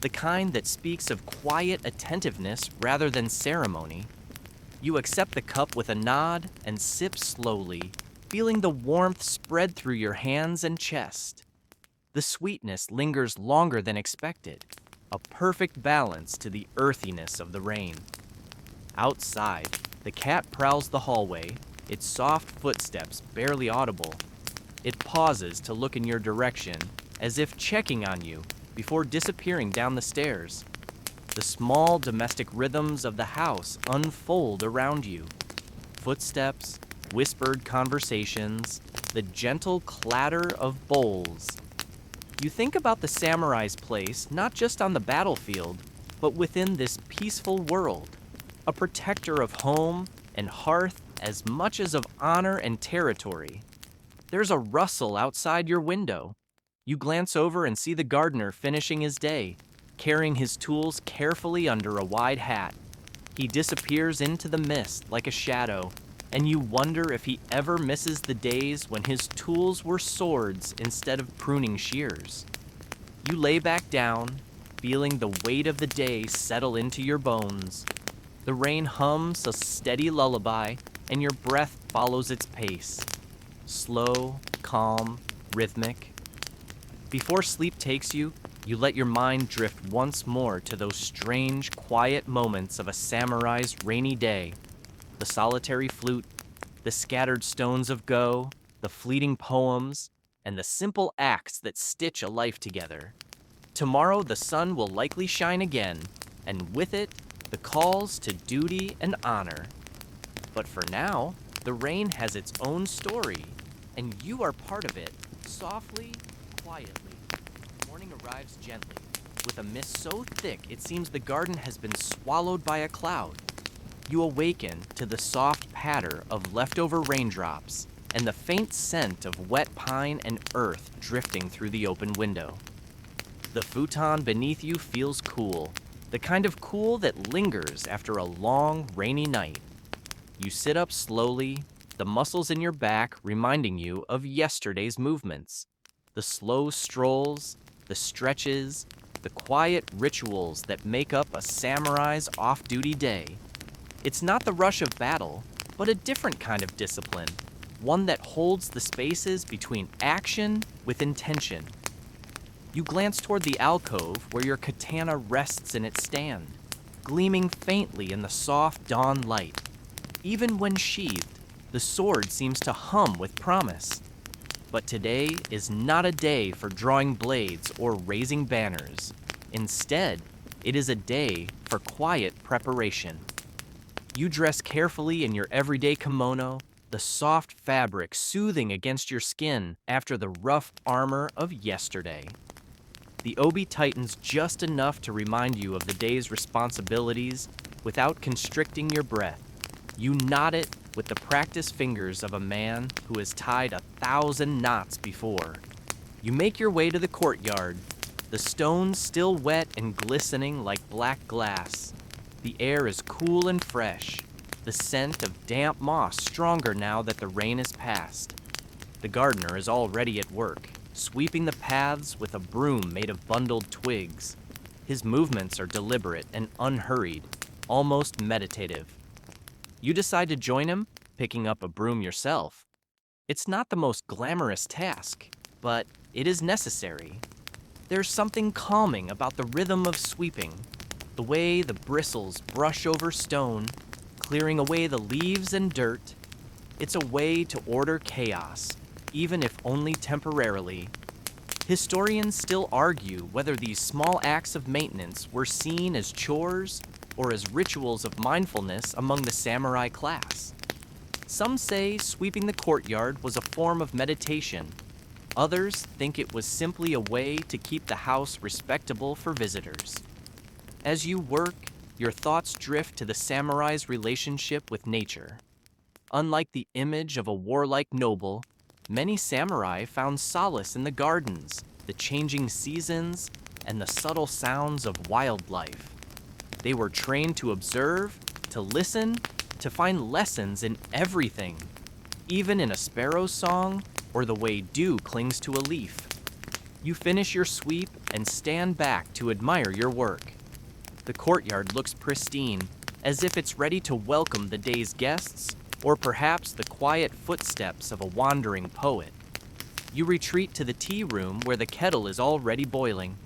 the kind that speaks of quiet attentiveness rather than ceremony. You accept the cup with a nod and sip slowly, feeling the warmth spread through your hands and chest. The sweetness lingers longer than expected, a perfect balance to the earthiness of the rain. Outside, the cat prowls the hallway, its soft footsteps barely audible. It pauses to look in your direction, as if checking on you, before disappearing down the stairs. The small domestic rhythms of the house unfold around you. Footsteps, whispered conversations, the gentle clatter of bowls. You think about the samurai's place not just on the battlefield, but within this peaceful world, a protector of home and hearth as much as of honor and territory. There's a rustle outside your window. You glance over and see the gardener finishing his day, carrying his tools carefully under a wide hat. He disappears into the mist like a shadow, and you wonder if he ever misses the days when his tools were swords instead of pruning shears. You lay back down, feeling the weight of the day settle into your bones. The rain hums a steady lullaby, and your breath follows its pace. Slow, calm, rhythmic. Before sleep takes you, you let your mind drift once more to those strange, quiet moments of a samurai's rainy day. The solitary flute, the scattered stones of go, the fleeting poems, and the simple acts that stitch a life together. Tomorrow the sun will likely shine again, and with it, the calls to duty and honor. But for now, the rain has its own story, and you are part of it, softly, quietly. Morning arrives gently, with a mist so thick it seems the garden has been swallowed by a cloud. You awaken to the soft patter of leftover raindrops and the faint scent of wet pine and earth drifting through the open window. The futon beneath you feels cool, the kind of cool that lingers after a long, rainy night. You sit up slowly, the muscles in your back reminding you of yesterday's movements. The slow strolls, the stretches, the quiet rituals that make up a samurai's off-duty day. It's not the rush of battle, but a different kind of discipline, one that holds the spaces between action with intention. You glance toward the alcove where your katana rests in its stand, gleaming faintly in the soft dawn light. Even when sheathed, the sword seems to hum with promise. But today is not a day for drawing blades or raising banners. Instead, it is a day for quiet preparation. You dress carefully in your everyday kimono, the soft fabric soothing against your skin after the rough armor of yesterday. The obi tightens just enough to remind you of the day's responsibilities without constricting your breath. You knot it with the practiced fingers of a man who has tied 1,000 knots before. You make your way to the courtyard, the stones still wet and glistening like black glass. The air is cool and fresh, the scent of damp moss stronger now that the rain has passed. The gardener is already at work, sweeping the paths with a broom made of bundled twigs. His movements are deliberate and unhurried, almost meditative. You decide to join him, picking up a broom yourself. It's not the most glamorous task, but it is necessary. There's something calming about the rhythm of sweeping, the way the bristles brush over stone, clearing away the leaves and dirt. It's a way to order chaos, even if only temporarily. Historians still argue whether these small acts of maintenance were seen as chores or as rituals of mindfulness among the samurai class. Some say sweeping the courtyard was a form of meditation. Others think it was simply a way to keep the house respectable for visitors. As you work, your thoughts drift to the samurai's relationship with nature. Unlike the image of a warlike noble, many samurai found solace in the gardens, the changing seasons, and the subtle sounds of wildlife. They were trained to observe, to listen, to find lessons in everything, even in a sparrow's song or the way dew clings to a leaf. You finish your sweep and stand back to admire your work. The courtyard looks pristine, as if it's ready to welcome the day's guests, or perhaps the quiet footsteps of a wandering poet. You retreat to the tea room where the kettle is already boiling.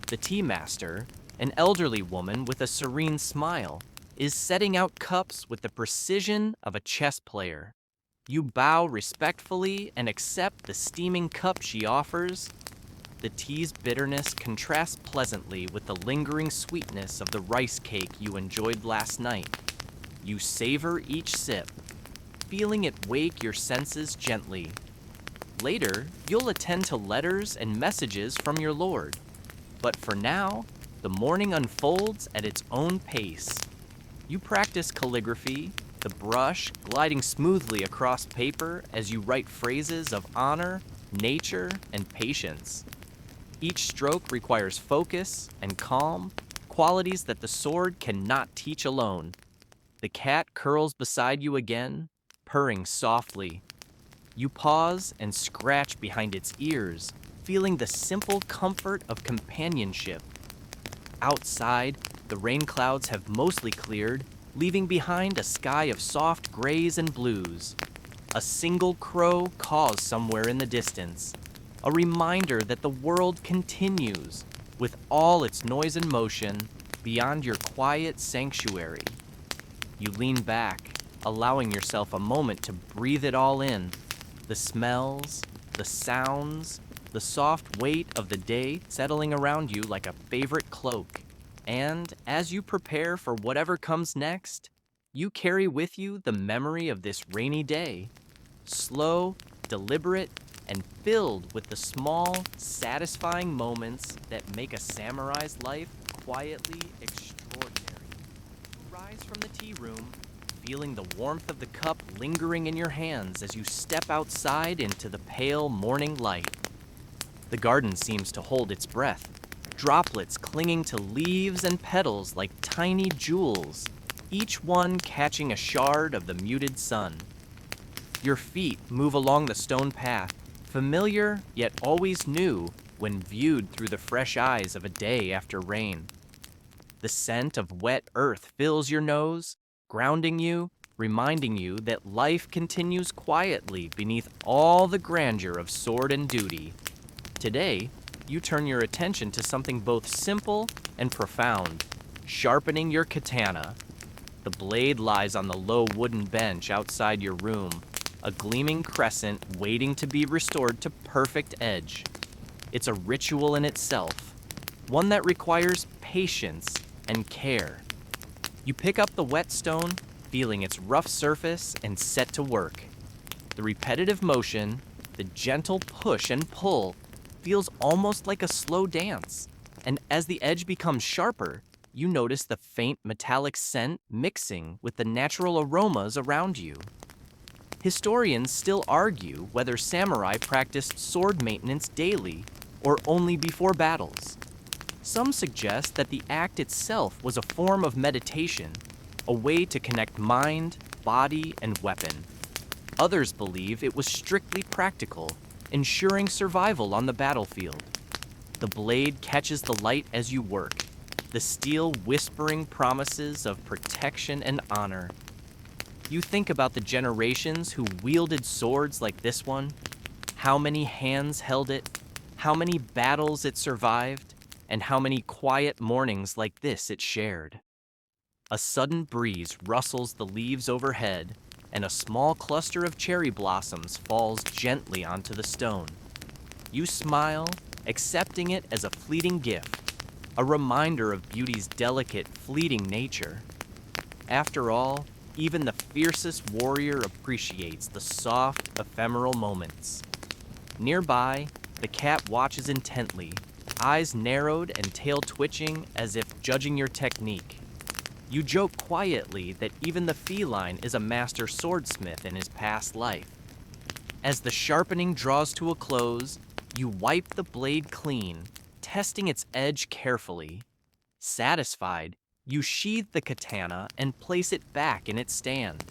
The tea master, an elderly woman with a serene smile, is setting out cups with the precision of a chess player. You bow respectfully and accept the steaming cup she offers. The tea's bitterness contrasts pleasantly with the lingering sweetness of the rice cake you enjoyed last night. You savor each sip, feeling it wake your senses gently. Later, you'll attend to letters and messages from your lord. But for now, the morning unfolds at its own pace. You practice calligraphy, the brush gliding smoothly across paper as you write phrases of honor, nature, and patience. Each stroke requires focus and calm, qualities that the sword cannot teach alone. The cat curls beside you again, purring softly. You pause and scratch behind its ears, feeling the simple comfort of companionship. Outside, the rain clouds have mostly cleared, leaving behind a sky of soft grays and blues. A single crow caws somewhere in the distance, a reminder that the world continues, with all its noise and motion, beyond your quiet sanctuary. You lean back, allowing yourself a moment to breathe it all in. The smells, the sounds, the soft weight of the day settling around you like a favorite cloak. And as you prepare for whatever comes next, you carry with you the memory of this rainy day. Slow, deliberate, and filled with the small, satisfying moments that make a samurai's life quietly extraordinary. You rise from the tea room, feeling the warmth of the cup lingering in your hands as you step outside into the pale morning light. The garden seems to hold its breath, droplets clinging to leaves and petals like tiny jewels, each one catching a shard of the muted sun. Your feet move along the stone path, familiar yet always new when viewed through the fresh eyes of a day after rain. The scent of wet earth fills your nose, grounding you, reminding you that life continues quietly beneath all the grandeur of sword and duty. Today, you turn your attention to something both simple and profound, sharpening your katana. The blade lies on the low wooden bench outside your room, a gleaming crescent waiting to be restored to perfect edge. It's a ritual in itself, one that requires patience and care. You pick up the whetstone, feeling its rough surface, and set to work. The repetitive motion, the gentle push and pull, feels almost like a slow dance, and as the edge becomes sharper, you notice the faint metallic scent mixing with the natural aromas around you. Historians still argue whether samurai practiced sword maintenance daily or only before battles. Some suggest that the act itself was a form of meditation, a way to connect mind, body, and weapon. Others believe it was strictly practical, ensuring survival on the battlefield. The blade catches the light as you work, the steel whispering promises of protection and honor. You think about the generations who wielded swords like this one, how many hands held it, how many battles it survived, and how many quiet mornings like this it shared. A sudden breeze rustles the leaves overhead, and a small cluster of cherry blossoms falls gently onto the stone. You smile, accepting it as a fleeting gift, a reminder of beauty's delicate, fleeting nature. After all, even the fiercest warrior appreciates the soft, ephemeral moments. Nearby, the cat watches intently, eyes narrowed and tail twitching as if judging your technique. You joke quietly that even the feline is a master swordsmith in his past life. As the sharpening draws to a close, you wipe the blade clean, testing its edge carefully. Satisfied, you sheathe the katana and place it back in its stand.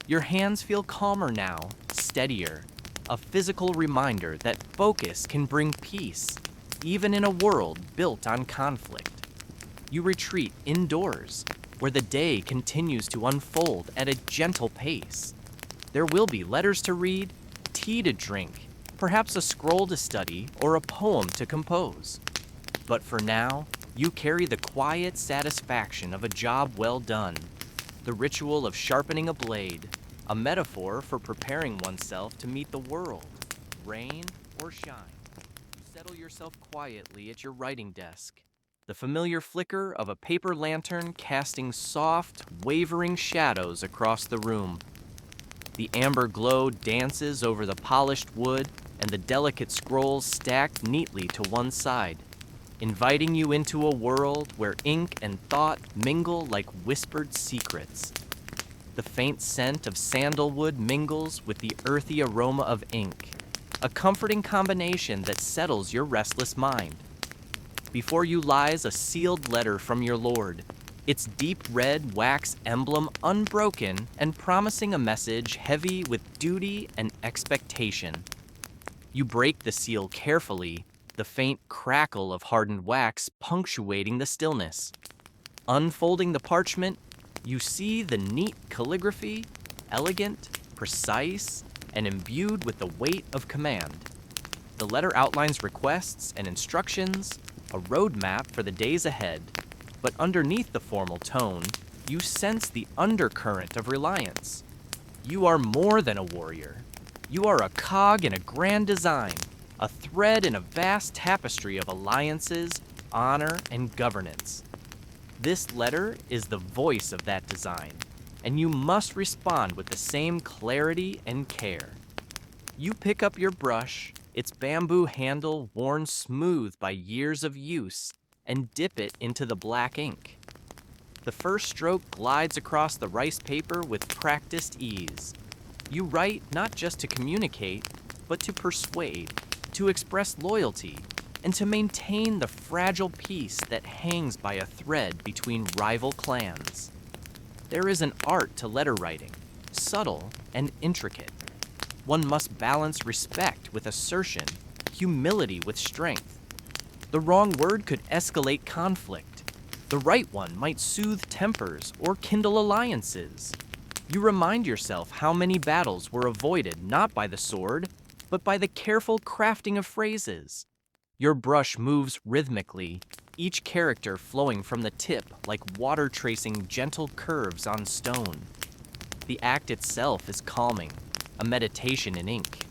Your hands feel calmer now, steadier, a physical reminder that focus can bring peace, even in a world built on conflict. You retreat indoors, where the day continues to unfold at a gentle pace. There will be letters to read, tea to drink, perhaps a scroll to study, or a poem to compose. But for now, you carry the quiet satisfaction of a job well done, the ritual of sharpening a blade, a metaphor for preparing oneself to meet the world, rain or shine. You settle yourself quietly at your writing desk, the familiar flicker of a paper lantern casting soft, wavering shadows across the room. The amber glow dances over the polished wood and the delicate scrolls stacked neatly to one side, inviting you into a world where ink and thought mingle like whispered secrets. The faint scent of sandalwood mingles with the earthy aroma of ink, a comforting combination that settles your restless mind. Before you lies a sealed letter from your lord, its deep red wax emblem unbroken and promising a message heavy with duty and expectation. You break the seal carefully, the faint crackle of hardened wax punctuating the stillness. Unfolding the parchment, you see the neat calligraphy, elegant, precise, and imbued with the weight of command. The letter outlines requests and instructions, a roadmap for the days ahead, but underneath the formal tone, you sense the undercurrent of reliance. You are more than a warrior. You are a cog in a grand design, a thread in a vast tapestry of alliances, honor, and governance. This letter is the voice of that design, and you must respond with the same clarity and care. You pick up your brush, its bamboo handle worn smooth by years of use, and dip it into the black ink. The first stroke glides across the rice paper with practiced ease. You write not just to communicate, but to persuade, to express loyalty, and to maintain the fragile peace that hangs by a thread between rival clans. There is an art to letter writing, subtle and intricate. One must balance respect with assertion, humility with strength. The wrong word could escalate conflict. The right one might soothe tempers or kindle alliances. You remind yourself how many battles were avoided not by the sword, but by the careful crafting of phrases. Your brush moves rhythmically, each character flowing from the tip like water tracing gentle curves on stone. The act itself is calming, a meditation in ink.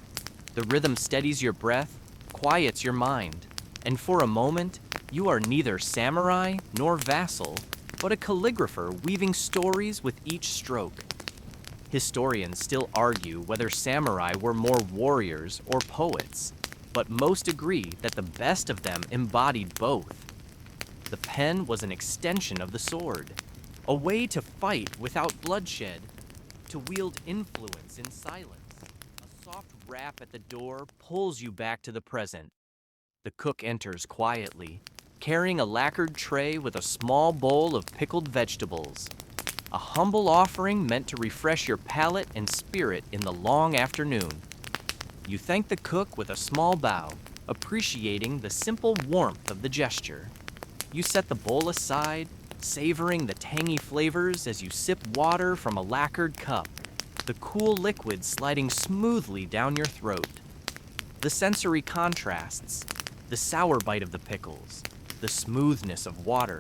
The rhythm steadies your breath, quiets your mind, and for a moment, you are neither samurai nor vassal, but a calligrapher weaving stories with each stroke. Historians still argue whether samurai were more warriors or poets, but most agree that the best of them embodied both. The pen was an extension of the sword, a way to fight without bloodshed, to wield influence in silence. A soft rap at the door pulls you back to the present. The cook enters quietly, carrying a lacquered tray with a small bowl of pickled vegetables. A humble offering meant to refresh your palate and spirit in the long afternoon. You thank the cook with a small bow, appreciating the simple warmth of the gesture. You set the bowl aside, savoring the tangy flavors as you sip water from a lacquered cup, the cool liquid sliding smoothly down your throat. The sensory contrasts, the sour bite of the pickles, the smoothness of water,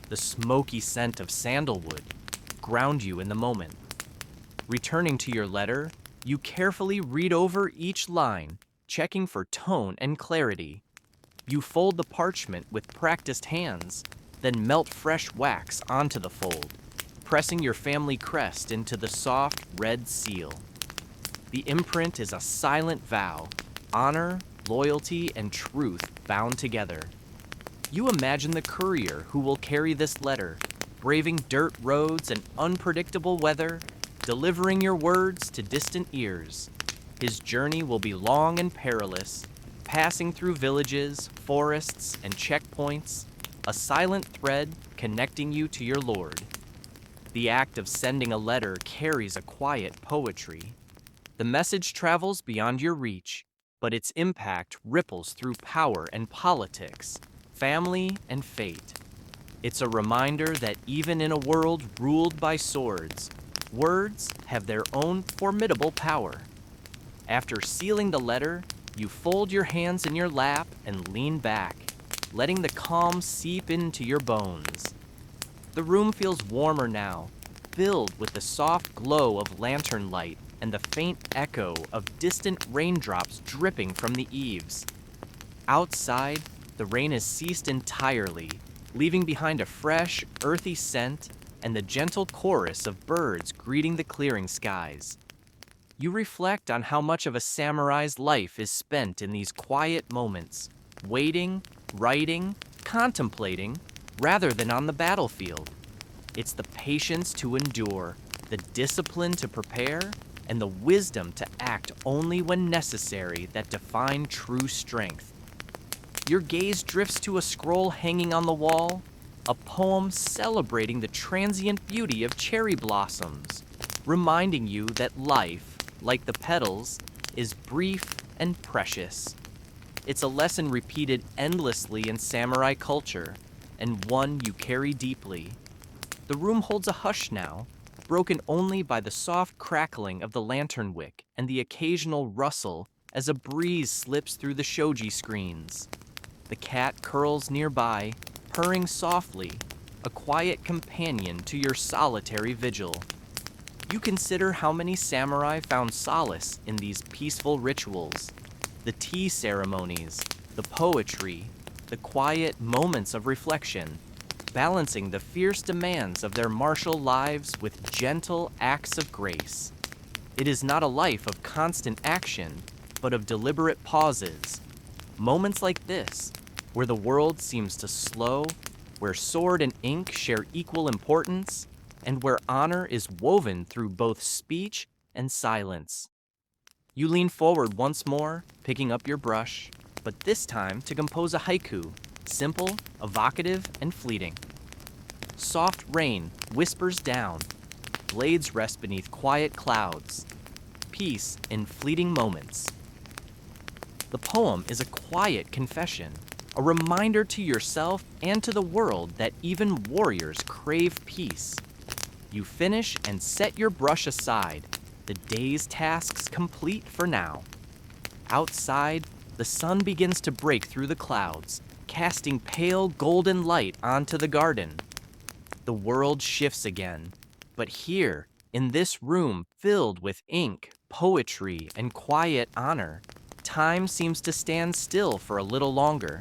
the smoky scent of sandalwood, ground you in the moment. Returning to your letter, you carefully read over each line, checking for tone and clarity. You fold the parchment with practiced hands, then melt fresh wax onto the fold, pressing your family crest into the soft red seal. The imprint is a silent vow, honor, loyalty, and truth bound together. You imagine the courier who will carry this letter, braving dirt roads and unpredictable weather, delivering your words to distant ears. His journey will be long and perilous, passing through villages, forests, and checkpoints, a silent thread connecting you to your lord. The act of sending a letter carries a quiet poetry. The message travels beyond your reach, but its impact ripples through power and politics, family and fate. It's a reminder that even in a world ruled by swords, words have their own formidable power. After sealing the letter, you fold your hands in your lap and lean back, letting the calm seep into your bones. The room feels warmer now, filled with the soft glow of lantern light and the faint echo of distant raindrops dripping from the eaves. Outside, the rain has ceased entirely, leaving behind a fresh, earthy scent and the gentle chorus of birds greeting the clearing skies. You reflect on how much of a samurai's life is spent in these quiet moments, waiting, writing, contemplating, rather than on the battlefield. It's the patience to endure, the discipline to prepare, and the wisdom to act only when necessary that define true strength. Your gaze drifts to a scroll hanging on the wall, a poem celebrating the transient beauty of cherry blossoms, reminding you that life, like the petals, is brief and precious. It's a lesson repeated endlessly in samurai culture, and one you carry deeply. The room holds a hush now, broken only by the soft crackling of the lantern wick and the occasional rustle as a breeze slips through the shoji screens. The cat curls nearby, purring softly, a quiet companion to your solitary vigil. You consider how many samurai found solace in these peaceful rituals. The tea ceremonies, the poetry, the quiet moments of reflection, balancing the fierce demands of their martial lives with gentle acts of grace. It is not a life of constant action, but of deliberate pauses. Moments like this, where the world seems to slow, where sword and ink share equal importance, and where honor is woven through both speech and silence. You lean forward once more, picking up your brush, but this time to compose a haiku, simple, evocative, and fleeting. Soft rain whispers down, blades rest beneath quiet clouds, peace in fleeting moments. The poem is a quiet confession, a reminder to yourself and to the world that even warriors crave peace. You finish and set your brush aside, the day's tasks complete for now. Outside, the sun begins to break through the clouds, casting pale golden light onto the garden. The world shifts again, but here, in this room filled with ink, poetry, and quiet honor, time seems to stand still for a little longer.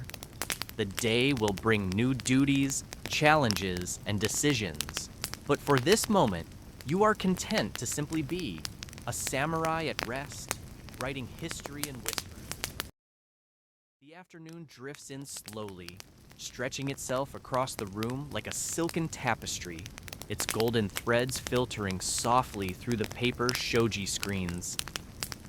The day will bring new duties, challenges, and decisions. But for this moment, you are content to simply be a samurai at rest, writing history in whispers. The afternoon drifts in slowly, stretching itself across the room like a silken tapestry, its golden threads filtering softly through the paper shoji screens.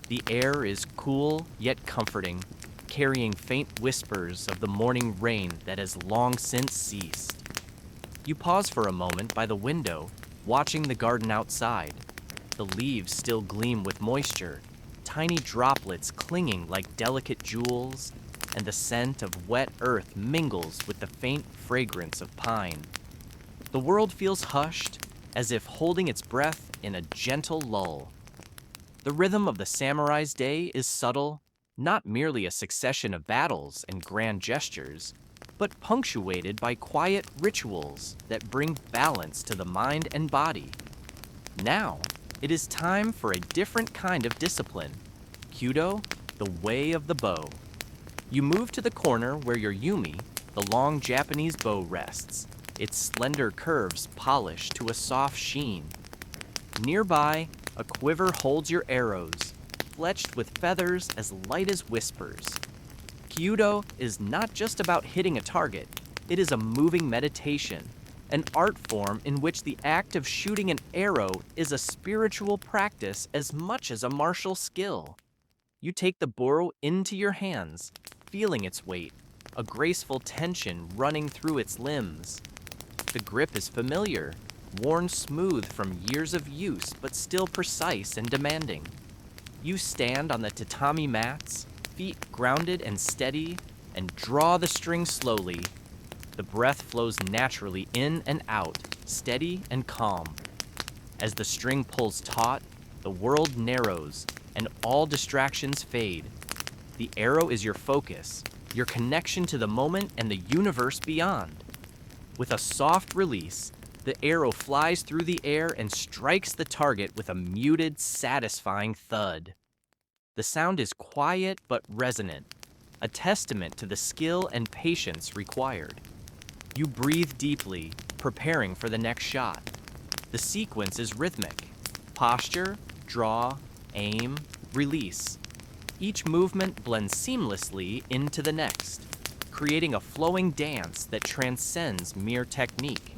The air is cool yet comforting, carrying faint whispers of the morning rain that has long since ceased. You pause for a moment by the window, watching the garden outside. The leaves still gleam with moisture, tiny droplets clinging like delicate jewels, and the scent of wet earth mingles with the faint fragrance of pine. The world feels hushed, as if holding its breath in a gentle lull. The rhythm of the samurai's day is subtle, not merely a succession of battles and grand gestures, but punctuated by quiet rituals that bring balance to the mind and body. Now, it is time for a different kind of discipline. Kyudo, the way of the bow. You move to the corner where your yumi, the long Japanese bow, rests, its slender curves polished to a soft sheen. Nearby, a quiver holds your arrows, fletched with feathers as light as whispers. Kyudo is not just about hitting a target, it is a moving meditation, an art form in which the act of shooting an arrow is a spiritual practice as much as a martial skill. You take the bow into your hands, feeling its weight, a graceful tension running through its limbs. The grip is familiar, worn smooth from years of use but still precise and demanding. You stand on the tatami mats, feet grounded and steady, and draw the string slowly. The breath flows naturally in and out, steady and calm. As the string pulls taut, the world narrows, and all distractions fade. The arrow is your focus, your connection to the moment and the universe beyond. With a soft release, the arrow flies through the air and strikes the target with a muted, satisfying thud. The sound is quiet but resonant, a testament to the skill and patience required. You breathe deeply, preparing for the next shot. The sequence is rhythmic. Posture, draw, aim, release. Each movement blends seamlessly into the next, creating a flowing dance that transcends mere technique.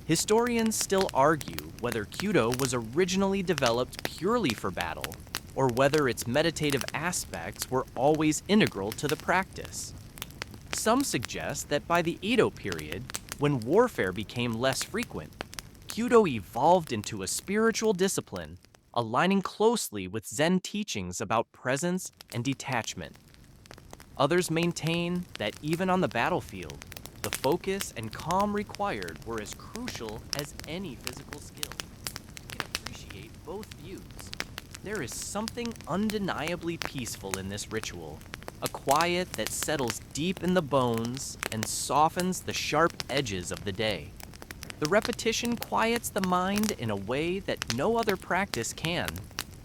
Historians still argue whether Kyudo was originally developed purely for battle, or whether its meditative aspects were always integral to the practice. Some suggest that by the Edo period, when warfare became less frequent, Kyudo evolved into a spiritual discipline, aligning closely with Zen teachings about presence and detachment. Others maintain that even on the battlefield, the focus and calm required were as crucial as any physical skill. You can appreciate both views. There is something undeniably peaceful in this ritual, a quiet that settles deep in the bones and softens the sharp edges of the day. The repetition quiets the mind in a way that no other practice can,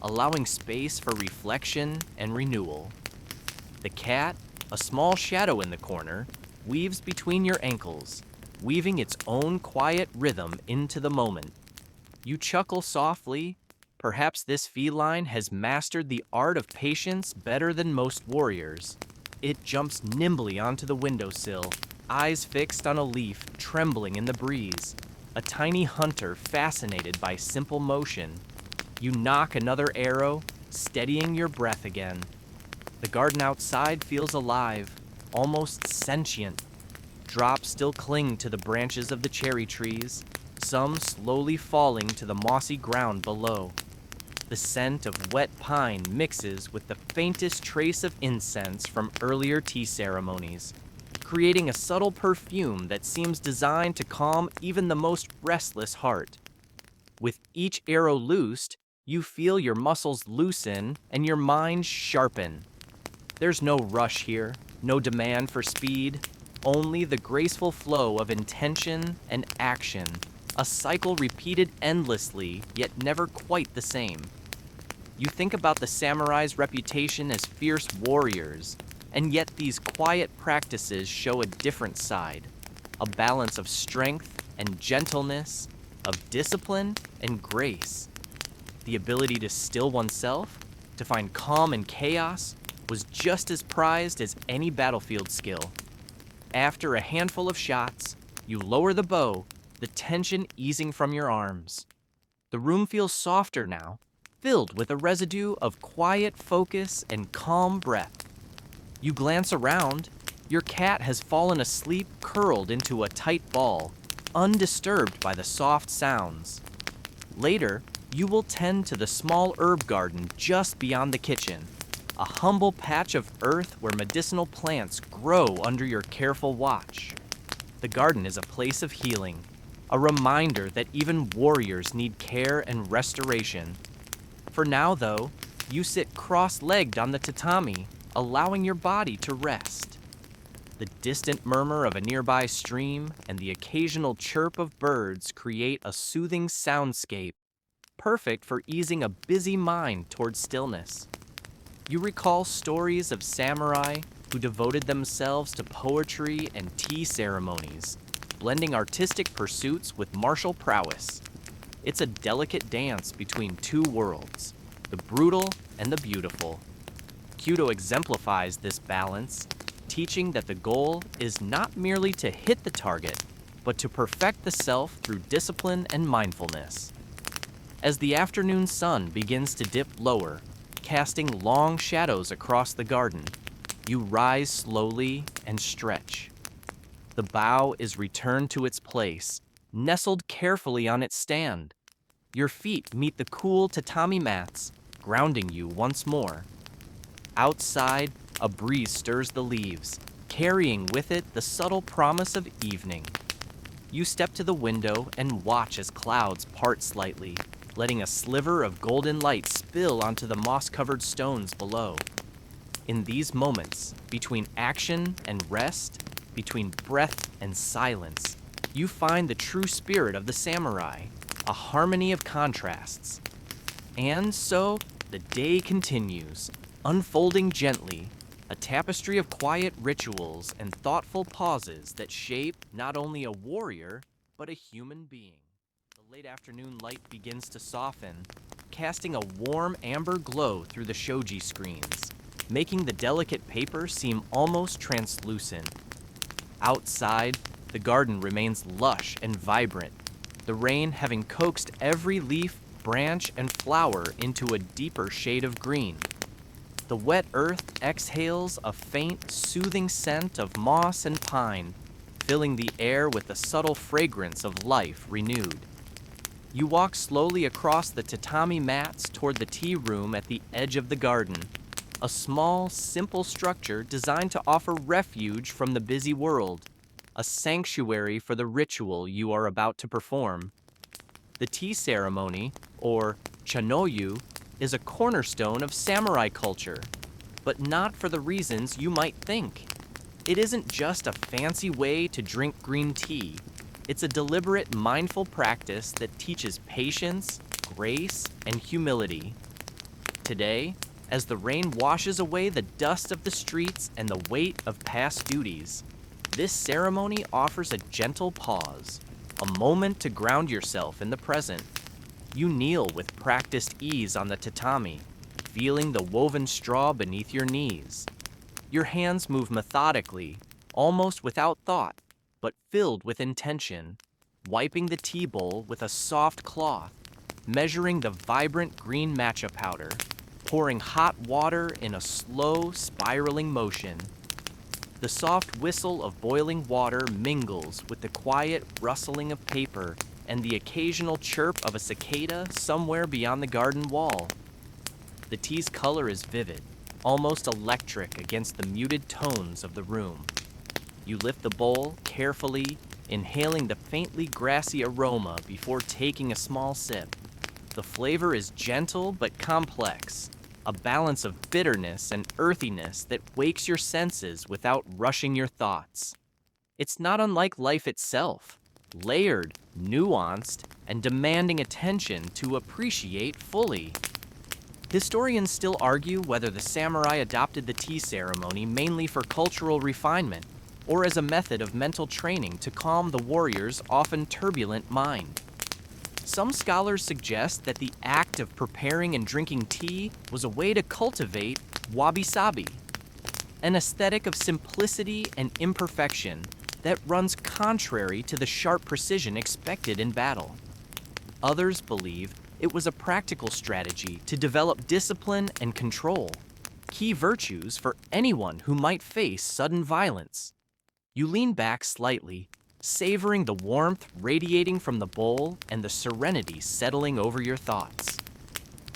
allowing space for reflection and renewal. The cat, a small shadow in the corner, weaves between your ankles, weaving its own quiet rhythm into the moment. You chuckle softly. Perhaps this feline has mastered the art of patience better than most warriors. It jumps nimbly onto the windowsill, eyes fixed on a leaf trembling in the breeze. A tiny hunter fascinated by simple motion. You knock another arrow, steadying your breath again. The garden outside feels alive, almost sentient. Drops still cling to the branches of the cherry trees, some slowly falling to the mossy ground below. The scent of wet pine mixes with the faintest trace of incense from earlier tea ceremonies, creating a subtle perfume that seems designed to calm even the most restless heart. With each arrow loosed, you feel your muscles loosen and your mind sharpen. There's no rush here, no demand for speed, only the graceful flow of intention and action, a cycle repeated endlessly, yet never quite the same. You think about the samurai's reputation as fierce warriors, and yet these quiet practices show a different side, a balance of strength and gentleness, of discipline and grace. The ability to still oneself, to find calm in chaos, was just as prized as any battlefield skill. After a handful of shots, you lower the bow, the tension easing from your arms. The room feels softer now, filled with a residue of quiet focus and calm breath. You glance around. Your cat has fallen asleep curled into a tight ball, undisturbed by the soft sounds. Later, you will tend to the small herb garden just beyond the kitchen, a humble patch of earth where medicinal plants grow under your careful watch. The garden is a place of healing, a reminder that even warriors need care and restoration. For now, though, you sit cross-legged on the tatami, allowing your body to rest. The distant murmur of a nearby stream and the occasional chirp of birds create a soothing soundscape, perfect for easing a busy mind towards stillness. You recall stories of samurai who devoted themselves to poetry and tea ceremonies, blending artistic pursuits with martial prowess. It's a delicate dance between two worlds, the brutal and the beautiful. Kyudo exemplifies this balance, teaching that the goal is not merely to hit the target, but to perfect the self through discipline and mindfulness. As the afternoon sun begins to dip lower, casting long shadows across the garden, you rise slowly and stretch. The bow is returned to its place, nestled carefully on its stand. Your feet meet the cool tatami mats, grounding you once more. Outside, a breeze stirs the leaves, carrying with it the subtle promise of evening. You step to the window and watch as clouds part slightly, letting a sliver of golden light spill onto the moss-covered stones below. In these moments, between action and rest, between breath and silence, you find the true spirit of the samurai, a harmony of contrasts. And so, the day continues, unfolding gently, a tapestry of quiet rituals and thoughtful pauses that shape not only a warrior, but a human being. The late afternoon light begins to soften, casting a warm amber glow through the shoji screens, making the delicate paper seem almost translucent. Outside, the garden remains lush and vibrant, the rain having coaxed every leaf, branch, and flower into a deeper shade of green. The wet earth exhales a faint, soothing scent of moss and pine, filling the air with the subtle fragrance of life renewed. You walk slowly across the tatami mats toward the tea room at the edge of the garden, a small, simple structure designed to offer refuge from the busy world, a sanctuary for the ritual you are about to perform. The tea ceremony, or chanoyu, is a cornerstone of samurai culture, but not for the reasons you might think. It isn't just a fancy way to drink green tea. It's a deliberate, mindful practice that teaches patience, grace, and humility. Today, as the rain washes away the dust of the streets and the weight of past duties, this ceremony offers a gentle pause, a moment to ground yourself in the present. You kneel with practiced ease on the tatami, feeling the woven straw beneath your knees. Your hands move methodically, almost without thought, but filled with intention, wiping the tea bowl with a soft cloth, measuring the vibrant green matcha powder, pouring hot water in a slow, spiraling motion. The soft whistle of boiling water mingles with the quiet rustling of paper and the occasional chirp of a cicada somewhere beyond the garden wall. The tea's color is vivid, almost electric against the muted tones of the room. You lift the bowl carefully, inhaling the faintly grassy aroma before taking a small sip. The flavor is gentle but complex, a balance of bitterness and earthiness that wakes your senses without rushing your thoughts. It's not unlike life itself, layered, nuanced, and demanding attention to appreciate fully. Historians still argue whether the samurai adopted the tea ceremony mainly for cultural refinement or as a method of mental training to calm the warrior's often turbulent mind. Some scholars suggest that the act of preparing and drinking tea was a way to cultivate wabi-sabi, an aesthetic of simplicity and imperfection that runs contrary to the sharp precision expected in battle. Others believe it was a practical strategy to develop discipline and control, key virtues for anyone who might face sudden violence. You lean back slightly, savoring the warmth radiating from the bowl and the serenity settling over your thoughts.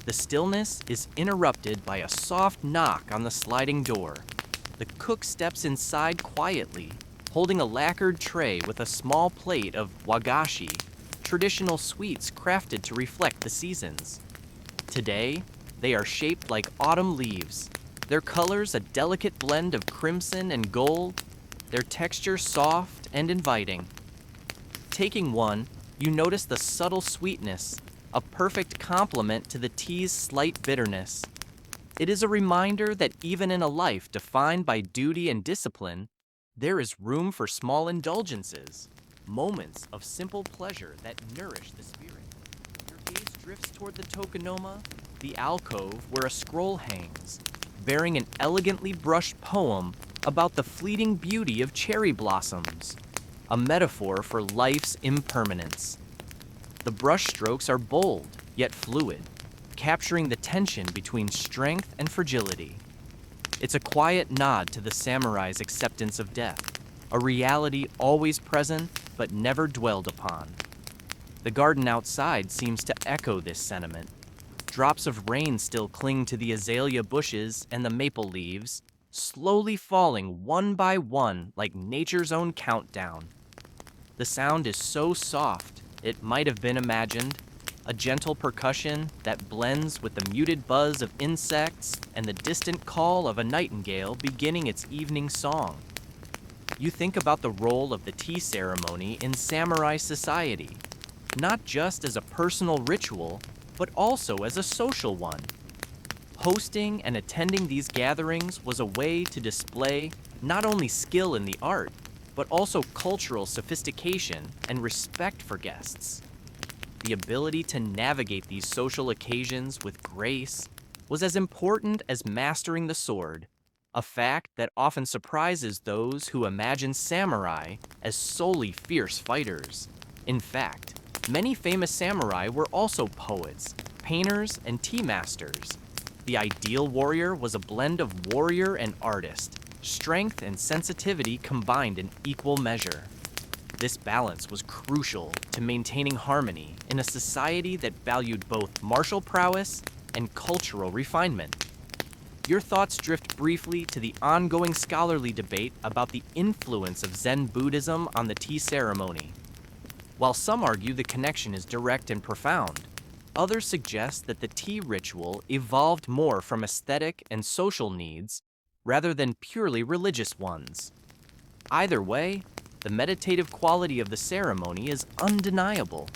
The stillness is interrupted by a soft knock on the sliding door. The cook steps inside quietly, holding a lacquered tray with a small plate of wagashi, traditional sweets crafted to reflect the seasons. Today, they are shaped like autumn leaves, their colors a delicate blend of crimson and gold, their texture soft and inviting. Taking one, you notice the subtle sweetness, a perfect complement to the tea's slight bitterness. It is a reminder that even in a life defined by duty and discipline, there is room for small indulgences, moments of simple pleasure that nourish the spirit. Your gaze drifts toward the tokonoma, the alcove where a scroll hangs, bearing an elegantly brushed poem about the fleeting beauty of cherry blossoms, a metaphor for life's impermanence. The brushstrokes are bold, yet fluid, capturing the tension between strength and fragility. It's a quiet nod to the samurai's acceptance of death, a reality always present but never dwelled upon. The garden outside seems to echo this sentiment. Drops of rain still cling to the azalea bushes and the maple leaves, slowly falling one by one like nature's own countdown. The sound is so soft, it might have been imagined, a gentle percussion that blends with the muted buzz of insects and the distant call of a nightingale beginning its evening song. You think about the role of the tea ceremony in samurai society, not just as a personal ritual, but also as a social one. Hosting and attending these gatherings was a way to display not only skill in the art, but also cultural sophistication and respect for guests. The ability to navigate these social occasions with grace was as important as mastering the sword, a fact that often surprises those who imagine samurai as solely fierce fighters. In fact, many famous samurai were also poets, painters, and tea masters. The ideal warrior was a blend of warrior and artist, strength and sensitivity combined in equal measure. This balance was crucial to maintaining harmony in a society that valued both martial prowess and cultural refinement. Your thoughts drift briefly to the ongoing scholarly debate about the influence of Zen Buddhism on the tea ceremony. While some argue the connection is direct and profound, others suggest that the tea ritual evolved more from aesthetic and social needs rather than purely religious ones. Either way, the meditative quality of the ceremony is undeniable,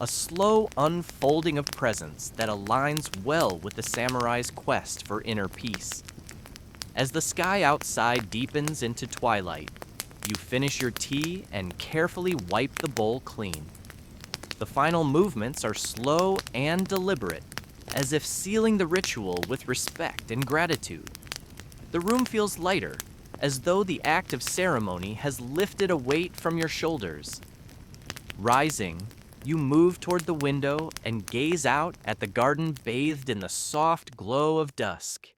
a slow unfolding of presence that aligns well with the samurai's quest for inner peace. As the sky outside deepens into twilight, you finish your tea and carefully wipe the bowl clean. The final movements are slow and deliberate, as if sealing the ritual with respect and gratitude. The room feels lighter, as though the act of ceremony has lifted a weight from your shoulders. Rising, you move toward the window and gaze out at the garden bathed in the soft glow of dusk.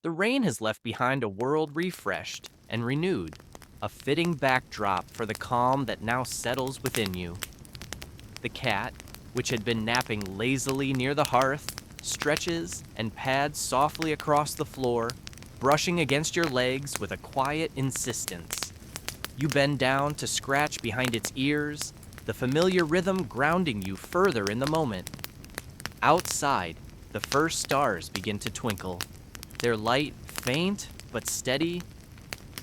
The rain has left behind a world refreshed and renewed, a fitting backdrop for the calm that now settles within you. The cat, which had been napping lazily near the hearth, stretches and pads softly across the floor, brushing against your legs with a quiet insistence. You bend down to scratch behind its ears, the familiar rhythm grounding you further in the moment. Outside, the first stars begin to twinkle, their light faint but steady.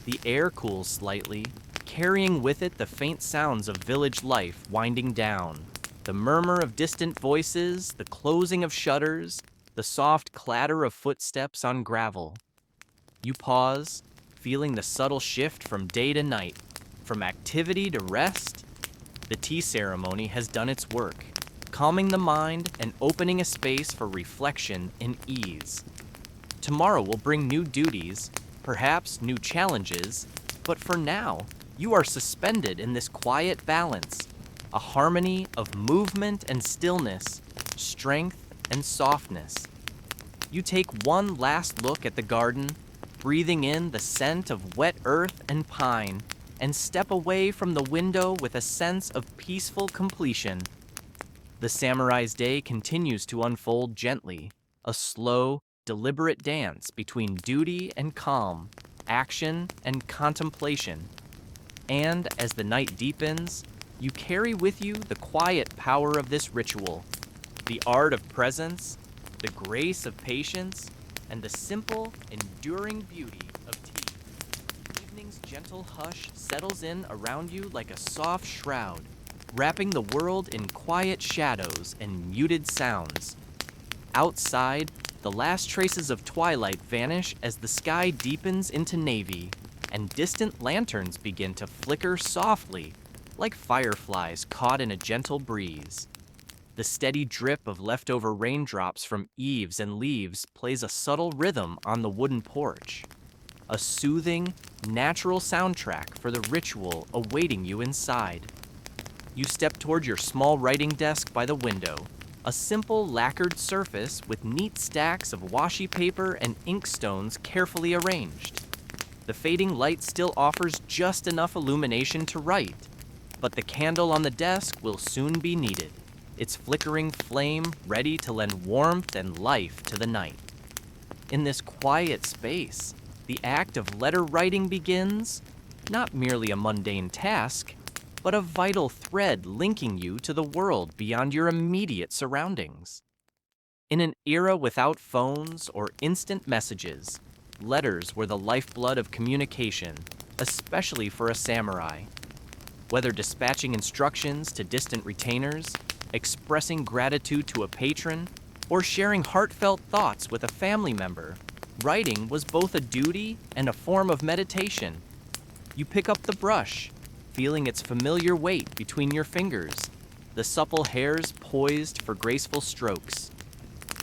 The air cools slightly, carrying with it the faint sounds of village life winding down, the murmur of distant voices, the closing of shutters, the soft clatter of footsteps on gravel. You pause, feeling the subtle shift from day to night, from activity to rest. The tea ceremony has done its work, calming the mind and opening a space for reflection and ease. Tomorrow will bring new duties, perhaps new challenges, but for now, you are suspended in this quiet balance, a harmony of movement and stillness, strength and softness. You take one last look at the garden, breathing in the scent of wet earth and pine, and step away from the window with a sense of peaceful completion. The samurai's day continues to unfold gently, a slow, deliberate dance between duty and calm, action and contemplation. And as the night deepens, you carry with you the quiet power of this ritual, the art of presence, the grace of patience, and the simple, enduring beauty of tea. Evening's gentle hush settles in around you like a soft shroud, wrapping the world in quiet shadows and muted sounds. Outside, the last traces of twilight vanish as the sky deepens into navy, and distant lanterns begin to flicker softly, like fireflies caught in a gentle breeze. The steady drip of leftover raindrops from eaves and leaves plays a subtle rhythm on the wooden porch, a soothing, natural soundtrack for the ritual awaiting you inside. You step toward your small writing desk by the window, a simple lacquered surface with neat stacks of washi paper and inkstones carefully arranged. The fading light still offers just enough illumination to write, but the candle on the desk will soon be needed, its flickering flame ready to lend warmth and life to the night. In this quiet space, the act of letter writing begins, not merely a mundane task, but a vital thread linking you to the world beyond your immediate surroundings. In an era without phones or instant messages, letters were the lifeblood of communication, especially for a samurai. Whether dispatching instructions to distant retainers, expressing gratitude to a patron, or sharing heartfelt thoughts with a family member, writing was both a duty and a form of meditation. You pick up the brush, feeling its familiar weight between your fingers, the supple hairs poised for graceful strokes.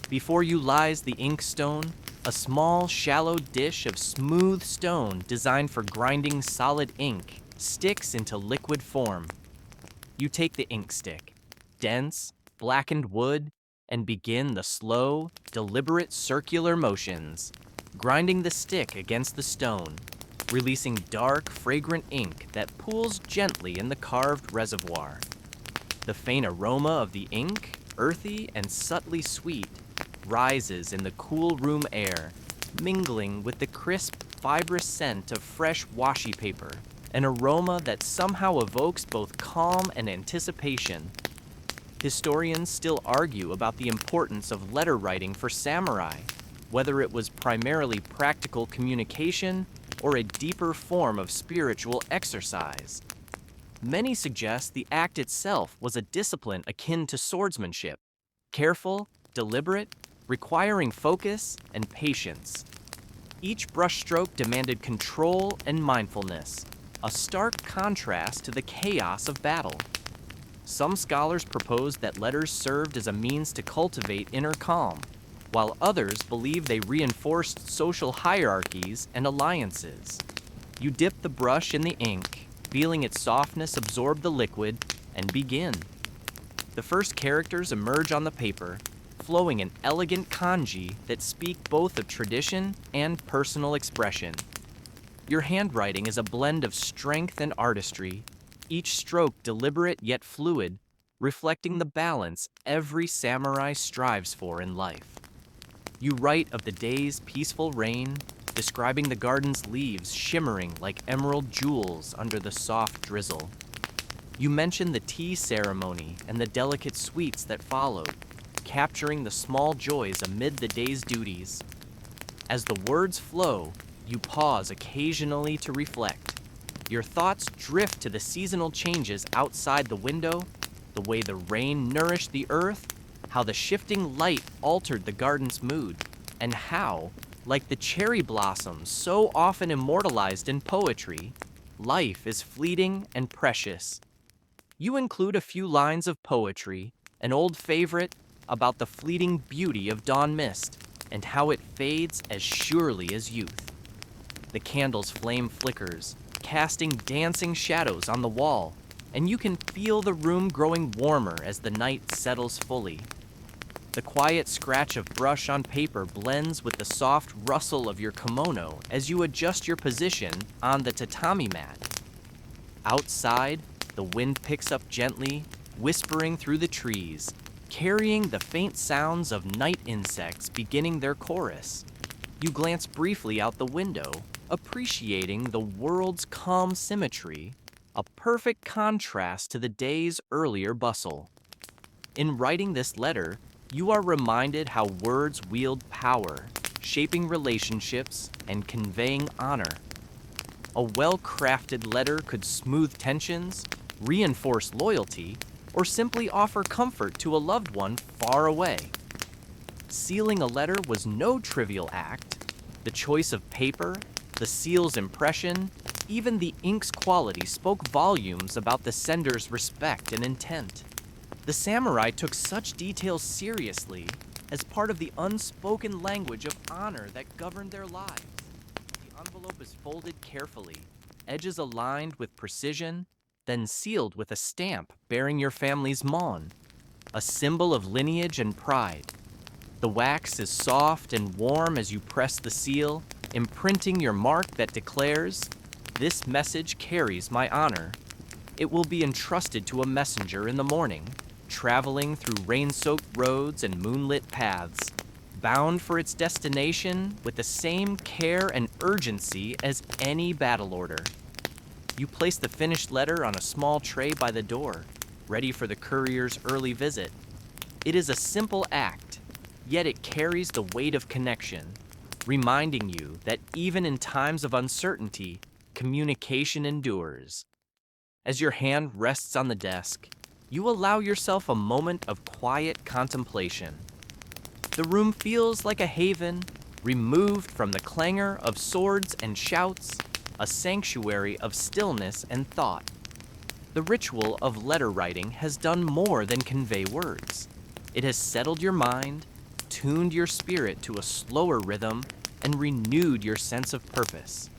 Before you lies the inkstone, a small, shallow dish of smooth stone designed for grinding solid ink sticks into liquid form. You take the ink stick, dense, blackened wood, and begin the slow, deliberate circular motions, grinding the stick against the stone, releasing dark, fragrant ink that pools gently in the carved reservoir. The faint aroma of the ink, earthy and subtly sweet, rises in the cool room air, mingling with the crisp, fibrous scent of fresh washi paper, an aroma that somehow evokes both calm and anticipation. Historians still argue about the importance of letter writing for samurai, whether it was primarily practical communication or a deeper form of spiritual exercise. Many suggest the act itself was a discipline akin to swordsmanship, careful, deliberate, requiring focus and patience. Each brushstroke demanded control and mindfulness, a stark contrast to the chaos of battle. Some scholars propose that letters served as a means to cultivate inner calm, while others believe they reinforced social hierarchies and alliances. You dip the brush in the ink, feeling its softness absorb the liquid, and begin. The first characters emerge on the paper, flowing in elegant kanji that speak both of tradition and personal expression. Your handwriting is a blend of strength and artistry, each stroke deliberate yet fluid, reflecting the balance every samurai strives for in life. You write of the day's peaceful rain, describing the garden's leaves shimmering like emerald jewels under the soft drizzle. You mention the tea ceremony and the delicate sweets that followed, capturing the small joys amid the day's duties. As the words flow, you pause occasionally to reflect. Your thoughts drift to the seasonal changes outside the window, the way the rain nourished the earth, how the shifting light altered the garden's mood, and how, like the cherry blossoms so often immortalized in poetry, life is fleeting and precious. You include a few lines of poetry, an old favorite, about the fleeting beauty of dawn mist and how it fades as surely as youth. The candle's flame flickers, casting dancing shadows on the wall, and you can feel the room growing warmer as the night settles fully. The quiet scratch of brush on paper blends with the soft rustle of your kimono as you adjust your position on the tatami mat. Outside, the wind picks up gently, whispering through the trees, carrying the faint sounds of night insects beginning their chorus. You glance briefly out the window, appreciating the world's calm symmetry, a perfect contrast to the day's earlier bustle. In writing this letter, you are reminded how words wield power, shaping relationships and conveying honor. A well-crafted letter could smooth tensions, reinforce loyalty, or simply offer comfort to a loved one far away. Sealing a letter was no trivial act. The choice of paper, the seal's impression, even the ink's quality spoke volumes about the sender's respect and intent. The samurai took such details seriously as part of the unspoken language of honor that governed their lives. The envelope is folded carefully, edges aligned with precision, then sealed with a stamp bearing your family's mon, a symbol of lineage and pride. The wax is soft and warm as you press the seal, imprinting your mark that declares, "This message carries my honor." It will be entrusted to a messenger in the morning, traveling through rain-soaked roads and moonlit paths, bound for its destination with the same care and urgency as any battle order. You place the finished letter on a small tray by the door, ready for the courier's early visit. It is a simple act, yet it carries the weight of connection, reminding you that even in times of uncertainty, communication endures. As your hand rests on the desk, you allow yourself a moment of quiet contemplation. The room feels like a haven, removed from the clangor of swords and shouts, a sanctuary of stillness and thought. The ritual of letter writing has done more than convey words. It has settled your mind, tuned your spirit to a slower rhythm, and renewed your sense of purpose.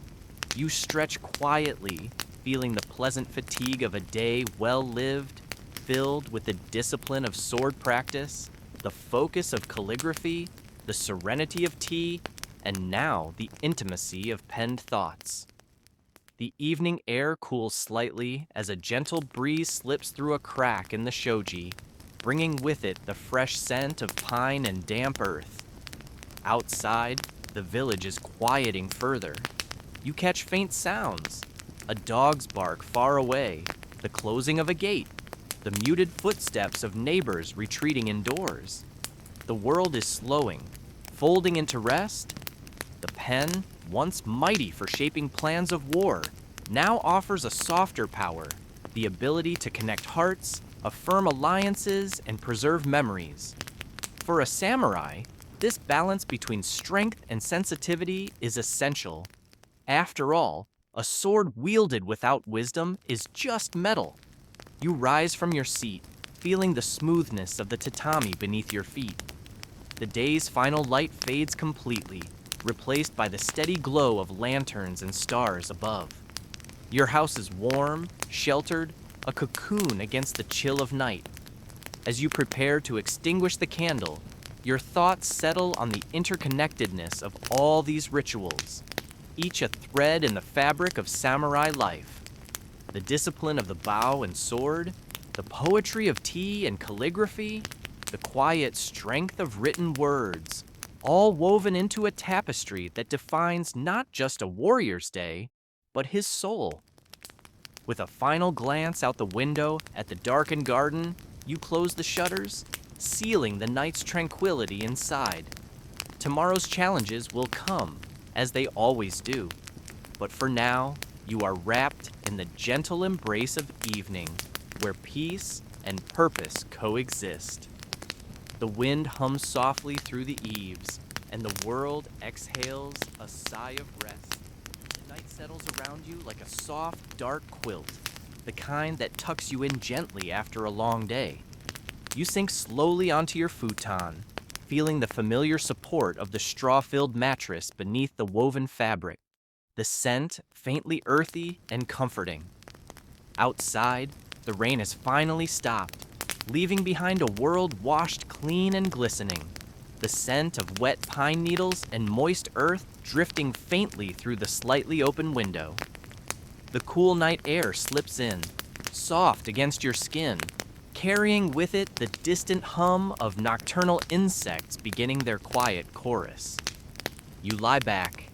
You stretch quietly, feeling the pleasant fatigue of a day well lived, filled with the discipline of sword practice, the focus of calligraphy, the serenity of tea, and now the intimacy of penned thoughts. The evening air cools slightly as a gentle breeze slips through a crack in the shoji, bringing with it the fresh scent of pine and damp earth. Outside, the village is quieting further. You catch faint sounds, a dog's bark far away, the closing of a gate, the muted footsteps of neighbors retreating indoors. The world is slowing, folding into rest. The pen, once mighty for shaping plans of war, now offers a softer power, the ability to connect hearts, affirm alliances, and preserve memories. For a samurai, this balance between strength and sensitivity is essential. After all, a sword wielded without wisdom is just metal. You rise from your seat, feeling the smoothness of the tatami beneath your feet. The day's final light fades completely, replaced by the steady glow of lanterns and stars above. Your house is warm, sheltered, a cocoon against the chill of night. As you prepare to extinguish the candle, your thoughts settle on the interconnectedness of all these rituals, each a thread in the fabric of samurai life. The discipline of the bow and sword, the poetry of tea and calligraphy, the quiet strength of written words, all woven into a tapestry that defines not just a warrior's day, but his soul. With a final glance out the window at the darkened garden, you close the shutters, sealing the night's tranquility inside. Tomorrow's challenges will come, as they always do. But for now, you are wrapped in the gentle embrace of evening, where peace and purpose coexist. The wind hums softly through the eaves, and the world exhales a sigh of rest. The night settles around you like a soft, dark quilt, the kind that tucks you in gently after a long day. You sink slowly onto your futon, feeling the familiar support of the straw-filled mattress beneath the woven fabric, the scent faintly earthy and comforting. Outside, the rain has finally stopped, leaving behind a world washed clean and glistening, the scent of wet pine needles and moist earth drifting faintly through the slightly open window. The cool night air slips in, soft against your skin, carrying with it the distant hum of nocturnal insects beginning their quiet chorus. You lie back,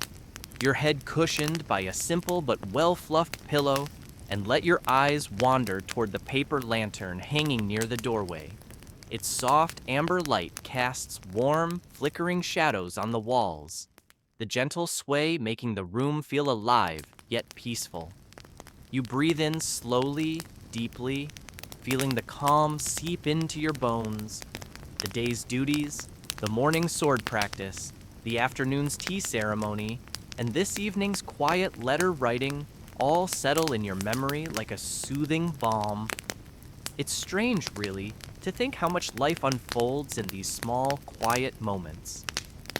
your head cushioned by a simple but well-fluffed pillow, and let your eyes wander toward the paper lantern hanging near the doorway. Its soft amber light casts warm, flickering shadows on the walls, the gentle sway making the room feel alive yet peaceful. You breathe in slowly, deeply, feeling the calm seep into your bones. The day's duties, the morning's sword practice, the afternoon's tea ceremony, and this evening's quiet letter writing all settle in your memory like a soothing balm. It's strange, really, to think how much life unfolds in these small, quiet moments,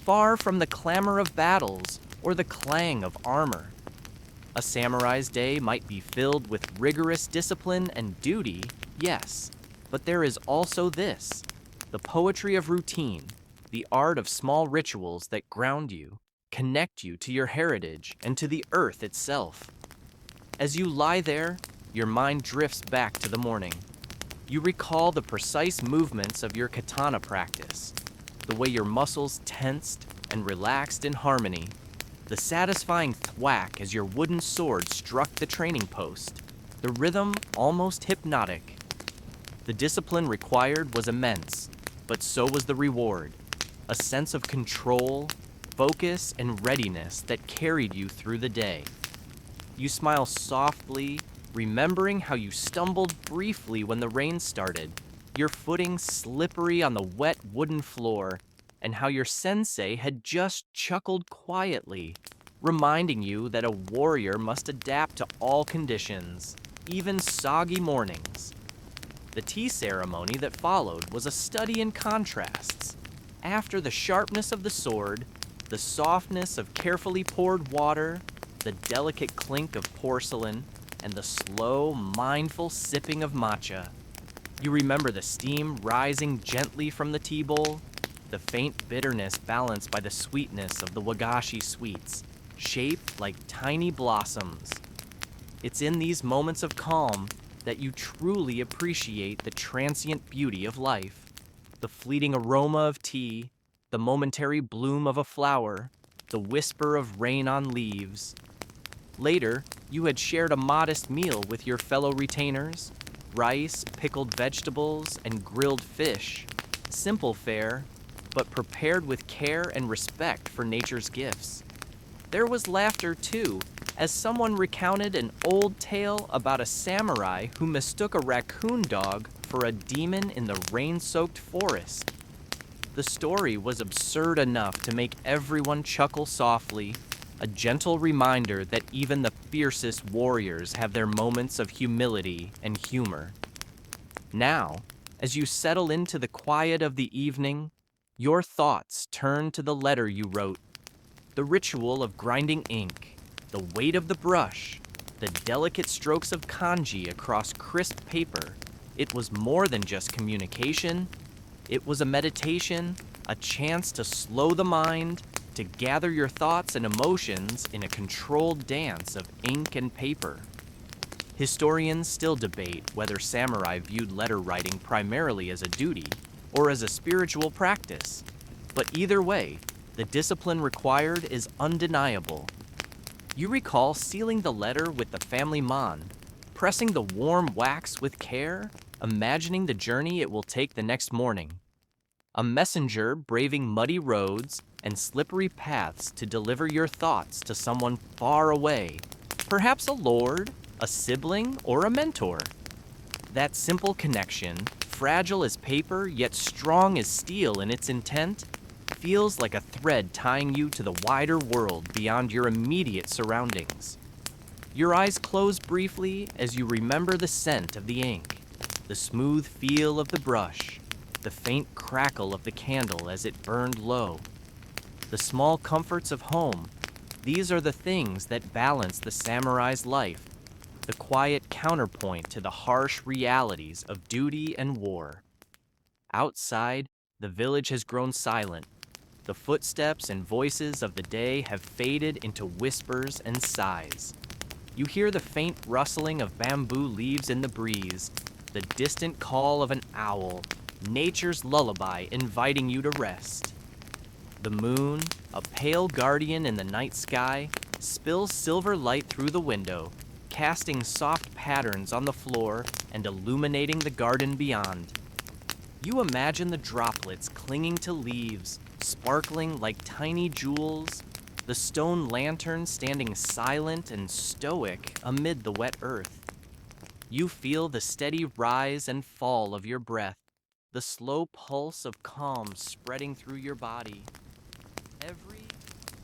far from the clamor of battles or the clang of armor. A samurai's day might be filled with rigorous discipline and duty, yes, but there is also this, the poetry of routine, the art of small rituals that ground you, connect you to your heritage and to the earth itself. As you lie there, your mind drifts back to the morning. You recall the precise movements of your katana practice, the way your muscles tensed and relaxed in harmony, the satisfying thwack as your wooden sword struck the training post, the rhythm almost hypnotic. The discipline required was immense, but so was the reward, a sense of control, focus, and readiness that carried you through the day. You smile softly, remembering how you stumbled briefly when the rain started, your footing slippery on the wet wooden floor, and how your sensei had just chuckled quietly, reminding you that a warrior must adapt to all conditions, even soggy mornings. The tea ceremony that followed was a study in contrasts. After the sharpness of the sword, the softness of carefully poured water, the delicate clink of porcelain, and the slow, mindful sipping of matcha. You remember the steam rising gently from the tea bowl, the faint bitterness balanced by the sweetness of the wagashi sweets, shaped like tiny blossoms. It's in these moments of calm that you truly appreciate the transient beauty of life. The fleeting aroma of tea, the momentary bloom of a flower, the whisper of rain on leaves. Later, you had shared a modest meal with your fellow retainers, rice, pickled vegetables, and grilled fish. Simple fare, but prepared with care and respect for nature's gifts. There was laughter, too, as someone recounted an old tale about a samurai who mistook a raccoon dog for a demon in the rain-soaked forest. The story was absurd enough to make everyone chuckle softly, a gentle reminder that even the fiercest warriors have their moments of humility and humor. Now, as you settle into the quiet of the evening, your thoughts turn to the letter you wrote, the ritual of grinding ink, the weight of the brush, the delicate strokes of kanji across crisp paper. It was more than just communication. It was a meditation, a chance to slow the mind, to gather your thoughts and emotions in a controlled dance of ink and paper. Historians still debate whether samurai viewed letter writing primarily as a duty or as a spiritual practice, but either way, the discipline required is undeniable. You recall sealing the letter with the family mon, pressing the warm wax with care, imagining the journey it will take the next morning. A messenger braving muddy roads and slippery paths to deliver your thoughts to someone far away, perhaps a lord, a sibling, or a mentor. That simple connection, fragile as paper yet strong as steel in its intent, feels like a thread tying you to the wider world beyond your immediate surroundings. Your eyes close briefly as you remember the scent of the ink, the smooth feel of the brush, the faint crackle of the candle as it burned low. The small comforts of home, these are the things that balance the samurai's life, the quiet counterpoint to the harsh realities of duty and war. Outside, the village has grown silent. The footsteps and voices of the day have faded into whispers and sighs. You hear the faint rustling of bamboo leaves in the breeze, the distant call of an owl, nature's lullaby inviting you to rest. The moon, a pale guardian in the night sky, spills silver light through the window, casting soft patterns on the floor and illuminating the garden beyond. You imagine the droplets clinging to leaves, sparkling like tiny jewels, the stone lantern standing silent and stoic amid the wet earth. You feel the steady rise and fall of your breath, the slow pulse of calm spreading through your body. Every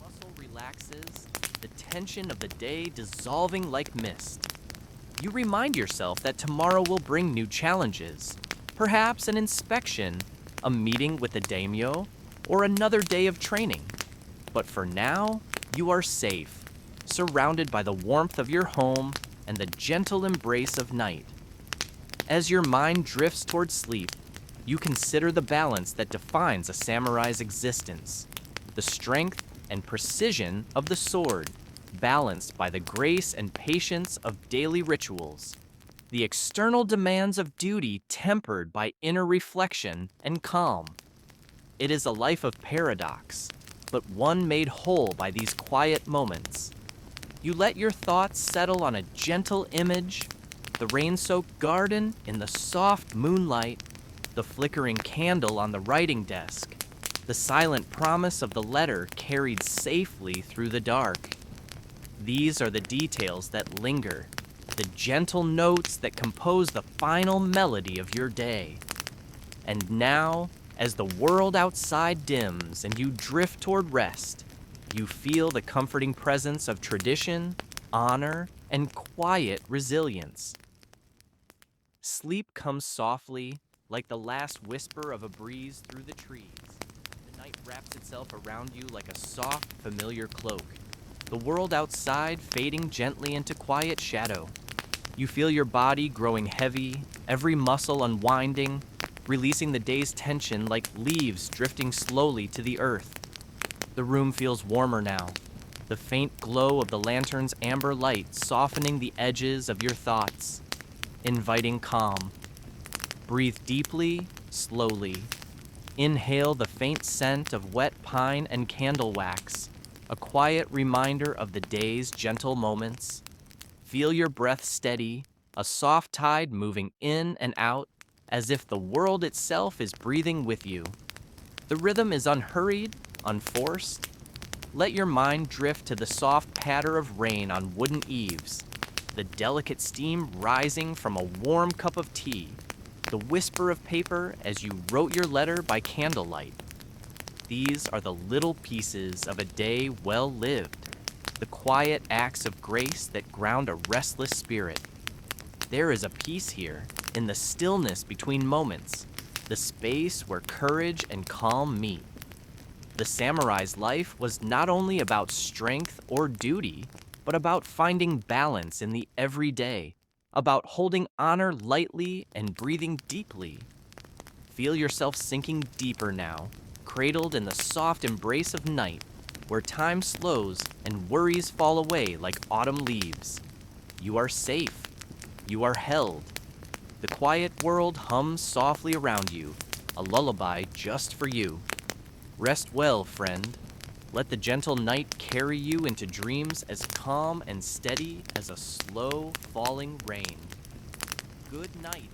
muscle relaxes, the tension of the day dissolving like mist. You remind yourself that tomorrow will bring new challenges, perhaps an inspection, a meeting with the daimyo, or another day of training. But for now, you are safe, surrounded by the warmth of your home and the gentle embrace of night. As your mind drifts toward sleep, you consider the balance that defines a samurai's existence, the strength and precision of the sword, balanced by the grace and patience of daily rituals, the external demands of duty tempered by inner reflection and calm. It is a life of paradox, but one made whole by these quiet moments. You let your thoughts settle on a gentle image, the rain-soaked garden in the soft moonlight, the flickering candle on the writing desk, the silent promise of the letter carried safely through the dark. These are the details that linger, the gentle notes that compose the final melody of your day. And now, as the world outside dims and you drift toward rest, you feel the comforting presence of tradition, honor, and quiet resilience. Sleep comes softly, like the last whisper of a breeze through the trees. The night wraps itself around you like a soft, familiar cloak. The world outside fading gently into quiet shadow. You feel your body growing heavy, every muscle unwinding, releasing the day's tension like leaves drifting slowly to the earth. The room feels warmer now, the faint glow of the lantern's amber light softening the edges of your thoughts, inviting calm. Breathe deeply, slowly. Inhale the faint scent of wet pine and candle wax, a quiet reminder of the day's gentle moments. Feel your breath steady, a soft tide moving in and out, as if the world itself is breathing with you. The rhythm is unhurried, unforced. Let your mind drift to the soft patter of rain on wooden eaves, the delicate steam rising from a warm cup of tea, the whisper of paper as you wrote your letter by candlelight. These are the little pieces of a day well lived, the quiet acts of grace that ground a restless spirit. There is a peace here, in the stillness between moments, the space where courage and calm meet. The samurai's life was not only about strength or duty, but about finding balance in the everyday, about holding honor lightly and breathing deeply. Feel yourself sinking deeper now, cradled in the soft embrace of night, where time slows and worries fall away like autumn leaves. You are safe. You are held. The quiet world hums softly around you, a lullaby just for you. Rest well, friend. Let the gentle night carry you into dreams as calm and steady as a slow falling rain. Good night.